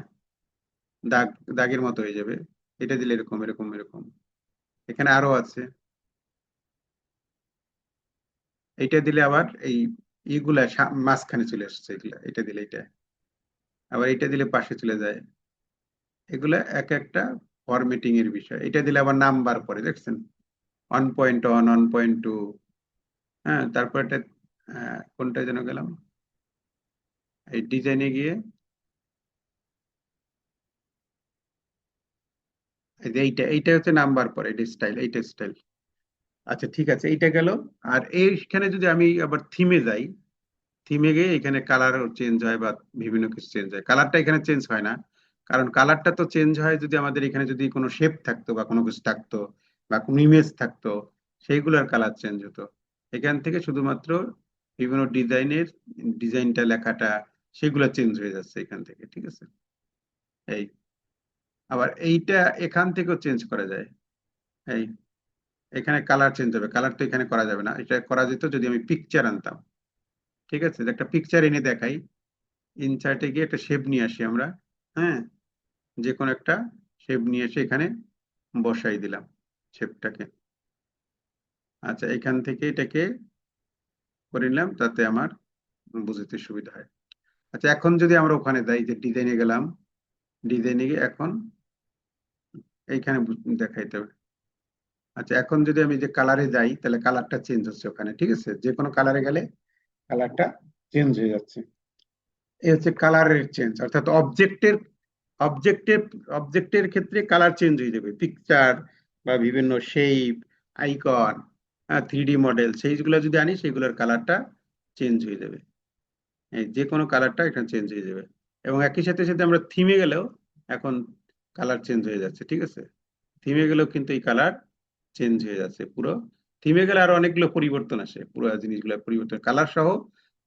দাগের মতো হয়ে যাবে। এটা দিলে এরকম এরকম এরকম। এখানে আরো আছে, এইটা দিলে আবার এই ইগুলা মাঝখানে চলে আসছে, এগুলা এটা দিলে এটা, আবার এটা দিলে পাশে চলে যায়। এগুলা এক একটা ফরম্যাটিং এর বিষয়। এটা দিলে আবার নাম্বার পরে, দেখছেন, 1.1, 1.2, হ্যাঁ। তারপর এটা কোনটা যেন গেলাম, এই ডিজাইনে গিয়ে এই যে এইটা হচ্ছে নাম্বার পরে, এটা স্টাইল, এইটা স্টাইল। আচ্ছা ঠিক আছে, এইটা গেল। আর এইখানে যদি আমি আবার থিমে যাই, থিমে গিয়ে এখানে কালার চেঞ্জ হয় বা বিভিন্ন কিছু চেঞ্জ হয়। কালারটা এখানে চেঞ্জ হয় না, কারণ কালারটা তো চেঞ্জ হয় যদি আমাদের এখানে যদি কোনো শেপ থাকতো বা কোনো কিছু থাকতো বা কোনো ইমেজ থাকতো, সেইগুলোর কালার চেঞ্জ হতো। এখান থেকে শুধুমাত্র বিভিন্ন ডিজাইনটা লেখাটা সেগুলো চেঞ্জ হয়ে যাচ্ছে এখান থেকে, ঠিক আছে। এই আবার এইটা এখান থেকেও চেঞ্জ করা যায়। এই এখানে কালার চেঞ্জ হবে, কালার তো এখানে করা যাবে না, এটা করা যেত যদি আমি পিকচার আনতাম। ঠিক আছে, যে একটা পিকচার এনে দেখাই, ইনসার্টে গিয়ে একটা শেপ নিয়ে আসি আমরা, হ্যাঁ, যে কোনো একটা শেপ নিয়ে এসে এখানে বসাই দিলাম শেপটাকে। আচ্ছা, এখান থেকে এটাকে করে নিলাম, তাতে আমার বুঝতে সুবিধা হয়। আচ্ছা, এখন যদি আমরা ওখানে যাই, যে ডিজাইনে গেলাম, ডিজাইনে গিয়ে এখন এইখানে দেখাইতে হবে। আচ্ছা, এখন যদি আমি যে কালারে যাই, তাহলে কালারটা চেঞ্জ হচ্ছে ওখানে, ঠিক আছে, যে কোনো কালারে গেলে কালারটা চেঞ্জ হয়ে যাচ্ছে। এই হচ্ছে কালারের চেঞ্জ, অর্থাৎ অবজেক্টের অবজেক্টের ক্ষেত্রে কালার চেঞ্জ হয়ে যাবে। পিকচার বা বিভিন্ন শেপ, আইকন, 3D মডেল, সেইগুলো যদি আনি, সেইগুলোর কালারটা চেঞ্জ হয়ে যাবে। এই যে কোনো কালারটা এখানে চেঞ্জ হয়ে যাবে। এবং একই সাথে সাথে আমরা থিমে গেলেও এখন কালার চেঞ্জ হয়ে যাচ্ছে, ঠিক আছে। থিমে গেলেও কিন্তু এই কালার চেঞ্জ হয়ে যাচ্ছে পুরো। থিমে গেলে আরো অনেকগুলো পরিবর্তন আসে, পুরো জিনিসগুলো পরিবর্তন, কালার সহ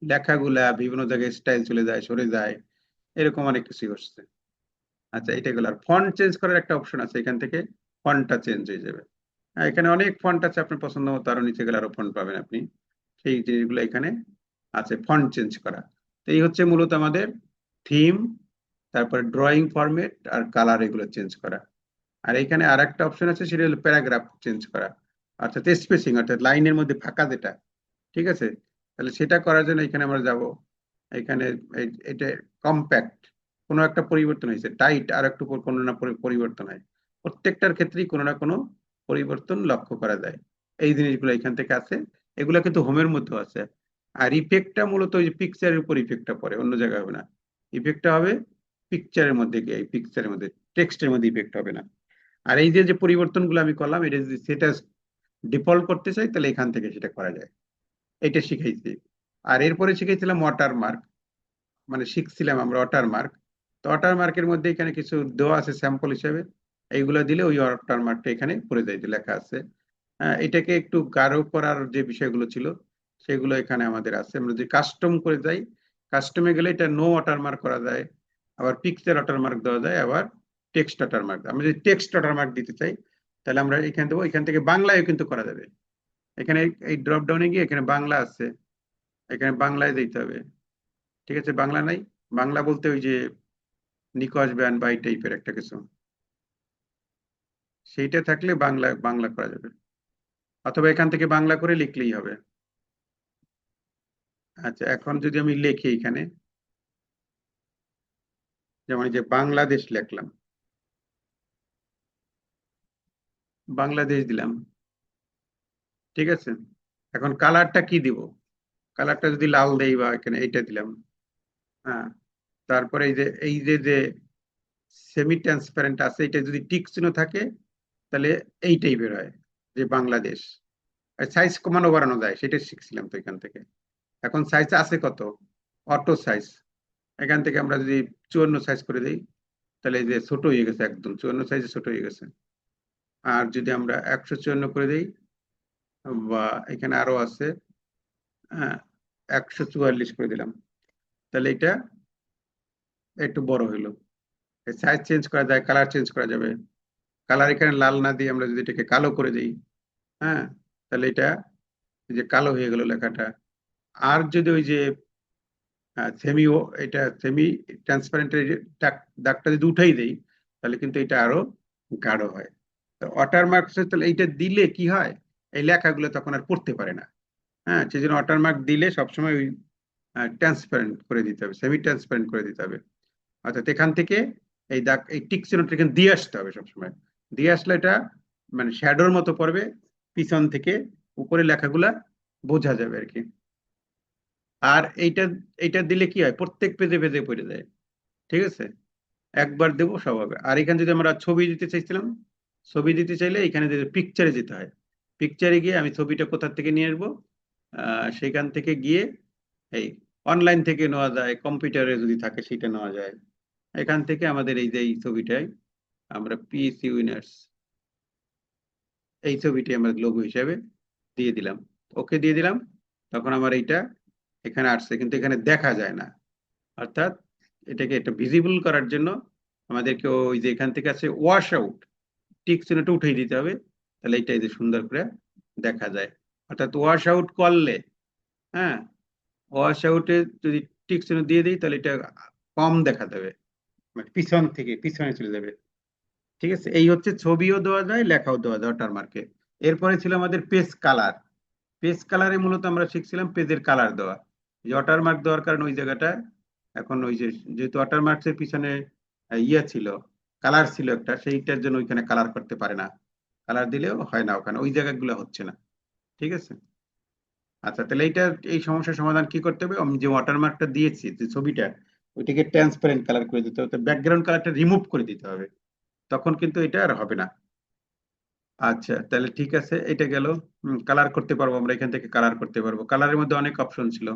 লেখাগুলা বিভিন্ন জায়গায় স্টাইল চলে যায়, সরে যায়, এরকম অনেক কিছু হচ্ছে। আচ্ছা, এটা গেল। আর ফন্ট চেঞ্জ করার একটা অপশন আছে, এখান থেকে ফন্টটা চেঞ্জ হয়ে যাবে। এখানে অনেক ফন্ট আছে, আপনার পছন্দ মতো আরো নিচে গেলে আরো ফন্ট পাবেন আপনি। সেই জিনিসগুলো এখানে আছে, ফন্ট চেঞ্জ করা। তো এই হচ্ছে মূলত আমাদের থিম, তারপরে ড্রয়িং ফরম্যাট আর কালার, এগুলো চেঞ্জ করা। আর এখানে আর একটা অপশন আছে, সেটা হলো প্যারাগ্রাফ চেঞ্জ করা, অর্থাৎ স্পেসিং, অর্থাৎ লাইনের মধ্যে ফাঁকা যেটা, ঠিক আছে। তাহলে সেটা করার জন্য এখানে আমরা যাব, এখানে এটা কম্প্যাক্ট, কোনো একটা পরিবর্তন হয়েছে, টাইট আর একটু কোনো না পরিবর্তন হয়, প্রত্যেকটার ক্ষেত্রেই কোনো না কোনো পরিবর্তন লক্ষ্য করা যায়। এই জিনিসগুলো এখান থেকে আছে, এগুলো কিন্তু হোমের মধ্যে আছে। আর ইফেক্টটা মূলত ওই পিকচারের উপর ইফেক্টটা পড়ে, অন্য জায়গায় হবে না। ইফেক্টটা হবে পিকচারের মধ্যে গিয়ে, পিকচারের মধ্যে, টেক্সটের মধ্যে ইফেক্ট হবে না। আর এই যে যে পরিবর্তনগুলো আমি করলাম, এটা যদি সেটা ডিফল্ট করতে চাই, তাহলে এখান থেকে সেটা করা যায়। এটা শিখাইছি। আর এরপরে শিখাইছিলাম ওয়াটারমার্ক, মানে শিখছিলাম আমরা ওয়াটারমার্ক। তো ওয়াটারমার্কের মধ্যে এখানে কিছু দেওয়া আছে স্যাম্পল হিসেবে, এইগুলা দিলে ওই ওয়াটারমার্কটা এখানে করে দেয়, যে লেখা আছে। এটাকে একটু গাঢ় করার যে বিষয়গুলো ছিল, সেগুলো এখানে আমাদের আছে। আমরা যদি কাস্টম করে যাই, কাস্টমে গেলে এটা নো ওয়াটারমার্ক করা যায়, আবার পিকচার ওয়াটারমার্ক দেওয়া যায়, আবার টেক্সট ওয়াটারমার্ক। আমরা যদি টেক্সট ওয়াটারমার্ক দিতে চাই, তাহলে আমরা এখানে দেবো। এখান থেকে বাংলায় কিন্তু করা যাবে। এখানে এই ড্রপ ডাউনে গিয়ে এখানে বাংলা আছে, এখানে বাংলায় দিতে হবে, ঠিক আছে। বাংলা নাই, বাংলা বলতে ওই যে নিকশ ব্যান বা এই টাইপের একটা কিছু, সেইটা থাকলে বাংলা বাংলা করা যাবে, অথবা এখান থেকে বাংলা করে লিখলেই হবে। আচ্ছা, এখন যদি আমি লিখি এখানে, যেমন এই যে বাংলাদেশ লিখলাম, বাংলাদেশ দিলাম, ঠিক আছে। এখন কালারটা কি দিব, কালারটা যদি লাল দেই বা এখানে এইটা দিলাম, হ্যাঁ। তারপরে এই যে সেমি ট্রান্সপারেন্ট আছে, এটা যদি টিক চিহ্ন থাকে, তাহলে এই টাইপের হয়, যে বাংলাদেশ। সাইজ কমানো বাড়ানো যায়, সেটা শিখছিলাম তো এখান থেকে। এখন সাইজ আছে কত, অটো সাইজ। এখান থেকে আমরা যদি 54 সাইজ করে দিই, তাহলে এই যে ছোট হয়ে গেছে, একদম 54 সাইজে ছোট হয়ে গেছে। আর যদি আমরা 154 করে দিই, বা এখানে আরো আছে, 144 করে দিলাম, তাহলে এটা একটু বড় হইলো। সাইজ চেঞ্জ করা যায়, কালার চেঞ্জ করা যাবে। কালার এখানে লাল না দিয়ে আমরা যদি এটাকে কালো করে দিই, হ্যাঁ, তাহলে এটা এই যে কালো হয়ে গেল লেখাটা। আর যদি ওই যে সেমি, এটা সেমি ট্রান্সপারেন্টের দাগটা যদি উঠাই দেই তাহলে কিন্তু এটা আরো গাঢ় হয়। তো ওয়াটারমার্ক, তাহলে এইটা দিলে কি হয়, এই লেখাগুলো তখন আর পড়তে পারে না। হ্যাঁ, সেই জন্য ওয়াটারমার্ক দিলে সবসময় ওই ট্রান্সপারেন্ট করে দিতে হবে, সেমি ট্রান্সপারেন্ট করে দিতে হবে। অর্থাৎ এখান থেকে এই দাগ, এই টিক চিহ্নটা এখানে দিয়ে আসতে হবে সবসময়। দিয়ে আসলে এটা মানে শ্যাডোর মতো পড়বে, পিছন থেকে উপরে লেখাগুলা বোঝা যাবে আর কি। আর এইটা এইটা দিলে কি হয়, প্রত্যেক পেজে পেজে পড়ে যায়। ঠিক আছে, একবার দেবো সব হবে। আর এখানে যদি আমরা ছবি দিতে চাইছিলাম, ছবি দিতে চাইলে এখানে পিকচারে যেতে হয়। পিকচারে গিয়ে আমি ছবিটা কোথা থেকে নিয়ে আসবো, সেখান থেকে গিয়ে এই অনলাইন থেকে নেওয়া যায়, কম্পিউটারে যদি থাকে সেটা নেওয়া যায়। এখান থেকে আমাদের এই যে এই ছবিটাই আমরা পিএসসি উইনার্স, এই ছবিটি আমরা লোগো হিসাবে দিয়ে দিলাম, ওকে দিয়ে দিলাম। তখন আমার এইটা এখানে আসছে, কিন্তু এখানে দেখা যায় না। অর্থাৎ এটাকে একটা ভিজিবল করার জন্য আমাদেরকে ওই যে এখান থেকে আছে ওয়াশ আউট, টিক চিহ্নটা উঠিয়ে দিতে হবে, তাহলে এইটা এই যে সুন্দর করে দেখা যায়। অর্থাৎ ওয়াশ আউট করলে, হ্যাঁ, ওয়াশ আউটে যদি টিক চিহ্ন দিয়ে দিই তাহলে এটা কম দেখা যাবে, মানে পিছন থেকে পিছনে চলে যাবে। ঠিক আছে, এই হচ্ছে ছবিও দেওয়া যায়, লেখাও দেওয়া যায় ওয়াটারমার্কে। এরপরে ছিল আমাদের পেজ কালার। পেজ কালারে মূলত আমরা শিখছিলাম পেজের কালার দেওয়া। যে ওয়াটারমার্ক দেওয়ার কারণে ওই জায়গাটা এখন ওই যে, যেহেতু ওয়াটারমার্কের পিছনে ইয়ে ছিল, কালার ছিল একটা, সেইটার জন্য ওইখানে কালার করতে পারে না, কালার দিলেও হয় না, ওখানে ওই জায়গাগুলো হচ্ছে না। ঠিক আছে, আচ্ছা, তাহলে এইটা, এই সমস্যার সমাধান কি করতে হবে, আমি যে ওয়াটারমার্কটা দিয়েছি যে ছবিটা, ওইটাকে ট্রান্সপারেন্ট কালার করে দিতে হবে, ব্যাকগ্রাউন্ড কালারটা রিমুভ করে দিতে হবে, তখন কিন্তু এটা আর হবে না। আচ্ছা, তাহলে ঠিক আছে, এটা গেল। কালার করতে পারবো আমরা, এখান থেকে কালার করতে পারবো। কালারের মধ্যে অনেক অপশন ছিল,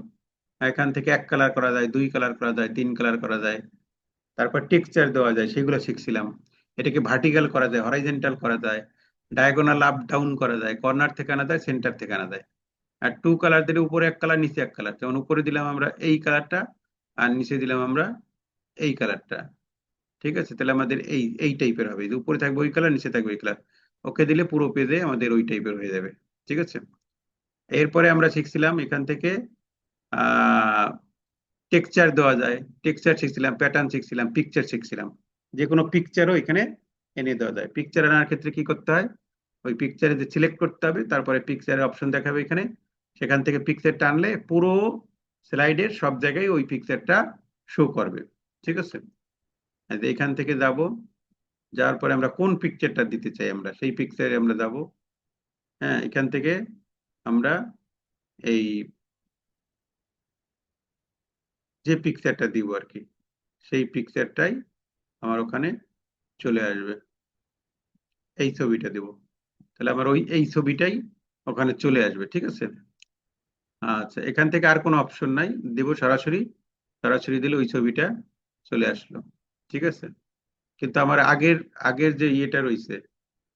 এখান থেকে এক কালার করা যায়, দুই কালার করা যায়, তিন কালার করা যায়। তারপর টেক্সচার দেওয়া যায়, সেগুলো শিখছিলাম। এটাকে ভার্টিক্যাল করা যায়, হরাইজন্টাল করা যায়, ডায়াগোনাল আপ ডাউন করা যায়, কর্নার থেকে আনা যায়, সেন্টার থেকে আনা যায়। আর টু কালার দিলে উপরে এক কালার, নিচে এক কালার, যেমন উপরে দিলাম আমরা এই কালারটা, আর নিচে দিলাম আমরা এই কালারটা। ঠিক আছে, তাহলে আমাদের এই এই টাইপের হবে, যে উপরে থাকবে ওই কালার, নিচে থাকবে ওই কালার। ওকে দিলে পুরো পেজে আমাদের ওই টাইপের হয়ে যাবে। ঠিক আছে, এরপরে আমরা শিখছিলাম এখান থেকে আহ টেক্সচার দেওয়া যায়, টেক্সচার শিখছিলাম, প্যাটার্ন শিখছিলাম, পিকচার শিখছিলাম। যে কোনো পিকচারও এখানে এনে দেওয়া যায়। পিকচার আনার ক্ষেত্রে কি করতে হয়, ওই পিকচারে যে সিলেক্ট করতে হবে, তারপরে পিকচারের অপশন দেখাবে এখানে, সেখান থেকে পিকচার টানলে পুরো স্লাইডের সব জায়গায় ওই পিকচারটা শো করবে। ঠিক আছে, এখান থেকে যাব, যাওয়ার পরে আমরা কোন পিকচারটা দিতে চাই আমরা সেই পিকচারে আমরা যাব। হ্যাঁ, এখান থেকে আমরা এই যে পিকচারটা দিব আর কি, সেই পিকচারটাই আমার ওখানে চলে আসবে। এই ছবিটা দেব, তাহলে আমার ওই এই ছবিটাই ওখানে চলে আসবে। ঠিক আছে, আচ্ছা, এখান থেকে আর কোনো অপশন নাই, দেব সরাসরি, সরাসরি দিলে ওই ছবিটা চলে আসলো। ঠিক আছে, কিন্তু আমার আগের আগের যে ইয়েটা রয়েছে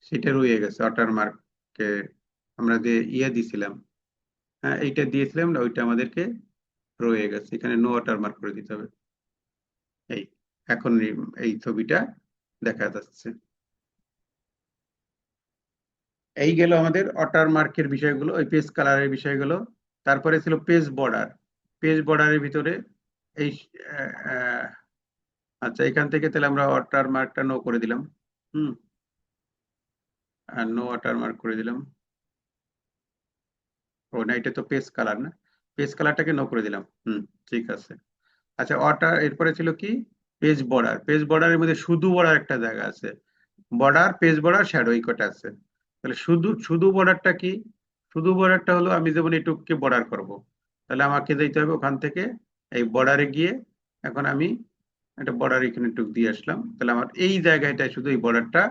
সেটা রয়ে গেছে, ওয়াটারমার্ককে আমরা যে ইয়ে দিছিলাম, হ্যাঁ এইটা দিয়েছিলাম না, ওইটা আমাদেরকে রয়ে গেছে, এখানে নো ওয়াটারমার্ক করে দিতে হবে। এই এখন এই ছবিটা দেখা যাচ্ছে। এই গেল আমাদের ওয়াটারমার্কের বিষয়গুলো, ওই পেজ কালারের বিষয়গুলো। তারপরে ছিল পেজ বর্ডার। পেজ বর্ডারের ভিতরে এই আহ, আচ্ছা, এখান থেকে তাহলে আমরা ওয়াটারমার্কটা নো করে দিলাম। হুম, আর নো ওয়াটারমার্ক করে দিলাম। ও না, এটা তো পেজ কালার না, পেজ কালারটাকে নো করে দিলাম। ঠিক আছে। আচ্ছা, এরপরে ছিল কি, পেজ বর্ডার। পেজ বর্ডারের মধ্যে শুধু বর্ডার একটা জায়গা আছে, বর্ডার, পেজ বর্ডার, শ্যাডো, এই কটা আছে। তাহলে শুধু শুধু বর্ডারটা কি, শুধু বর্ডারটা হলো আমি যেমন এটুককে বর্ডার করব, তাহলে আমাকে যেতে হবে ওখান থেকে এই বর্ডারে গিয়ে, এখন আমি একটা বর্ডার এখানে টুক দিয়ে আসলাম, তাহলে আমার এই জায়গাটায় শুধু এই বর্ডারটা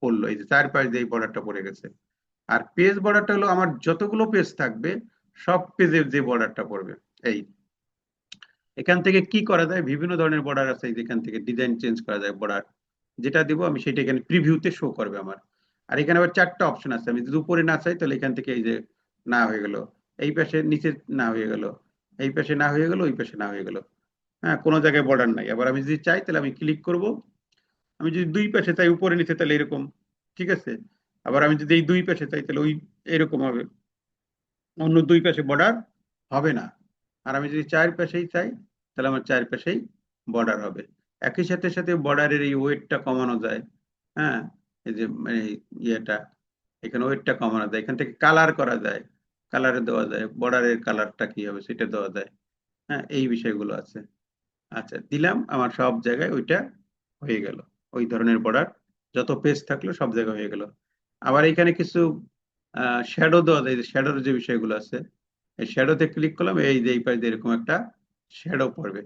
পড়লো, এই যে চারপাশ দিয়ে এই বর্ডারটা পড়ে গেছে। আর পেজ বর্ডারটা হলো আমার যতগুলো পেজ থাকবে সব পেজের যে বর্ডারটা পড়বে। এই এখান থেকে কি করা যায়, বিভিন্ন ধরনের বর্ডার আছে, যেখান থেকে ডিজাইন চেঞ্জ করা যায় বর্ডার, যেটা দিব আমি সেটা এখানে প্রিভিউতে শো করবে আমার। আর এখানে আবার চারটা অপশন আছে, আমি যদি উপরে না চাই তাহলে এখান থেকে এই যে না হয়ে গেল, এই পাশে নিচে না হয়ে গেল, এই পাশে না হয়ে গেল, ওই পাশে না হয়ে গেল। হ্যাঁ, কোনো জায়গায় বর্ডার নাই। আবার আমি যদি চাই তাহলে আমি ক্লিক করব, আমি যদি দুই পাশে চাই উপরে নিচে তাহলে এরকম। ঠিক আছে, আবার আমি যদি এই দুই পাশে চাই তাহলে ওই এরকম হবে। অন্য দুই পাশে বর্ডার হবে না। আর আমি যদি চারপাশেই চাই তাহলে আমার চারপাশেই বর্ডার হবে। একই সাথে সাথে বর্ডারের এই ওয়েটটা কমানো যায়। হ্যাঁ, এই যে ইয়েটা এখানে ওয়েটটা কমানো যায়, এখান থেকে কালার করা যায়, কালারে দেওয়া যায়, বর্ডারের কালারটা কি হবে সেটা দেওয়া যায়। হ্যাঁ, এই বিষয়গুলো আছে। আচ্ছা, দিলাম, আমার সব জায়গায় ওইটা হয়ে গেল। ওই ধরনের বর্ডার যত পেজ থাকলো সব জায়গায় হয়ে গেল। আবার এখানে কিছু শ্যাডো দেওয়া যায়, শ্যাডোর যে বিষয়গুলো আছে, এই শ্যাডোতে ক্লিক করলাম, এই যে এই পাশে এরকম একটা শ্যাডো পড়বে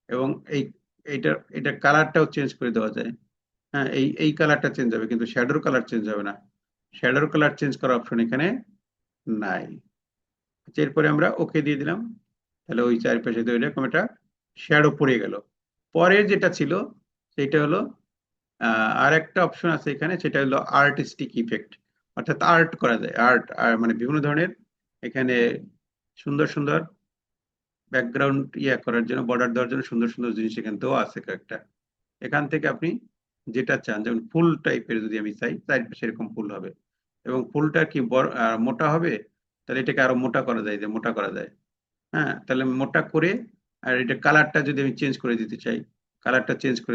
এবং এইটার কালারটাও চেঞ্জ করে দেওয়া যায়। হ্যাঁ, এই কালারটা চেঞ্জ হবে, কিন্তু শ্যাডোর কালার চেঞ্জ হবে না। শ্যাডোর কালার চেঞ্জ করার অপশন এখানে নাই। আচ্ছা, এরপরে আমরা ওকে দিয়ে দিলাম, তাহলে ওই চারপাশে তো এরকম একটা শ্যাডো পড়ে গেল। পরে যেটা ছিল সেটা হলো আর একটা অপশন আছে এখানে, সেটা হলো আর্টিস্টিক ইফেক্ট, অর্থাৎ আর্ট করা যায়। আর্ট মানে বিভিন্ন ধরনের এখানে সুন্দর সুন্দর ব্যাকগ্রাউন্ড করার জন্য, বর্ডার দেওয়ার জন্য সুন্দর সুন্দর জিনিস এখান থেকেও আছে কয়েকটা। এখান থেকে আপনি যেটা চান, যেমন ফুল টাইপের যদি আমি চাই, চারপাশে এরকম ফুল হবে এবং ফুলটা কি মোটা হবে, তাহলে এটাকে আরো মোটা করা যায়, যে মোটা করা যায়। হ্যাঁ, তাহলে মোটা করে, আর এটা কালারটা যদি আমি চেঞ্জ করে দিতে চাই, কালারটা চেঞ্জ করে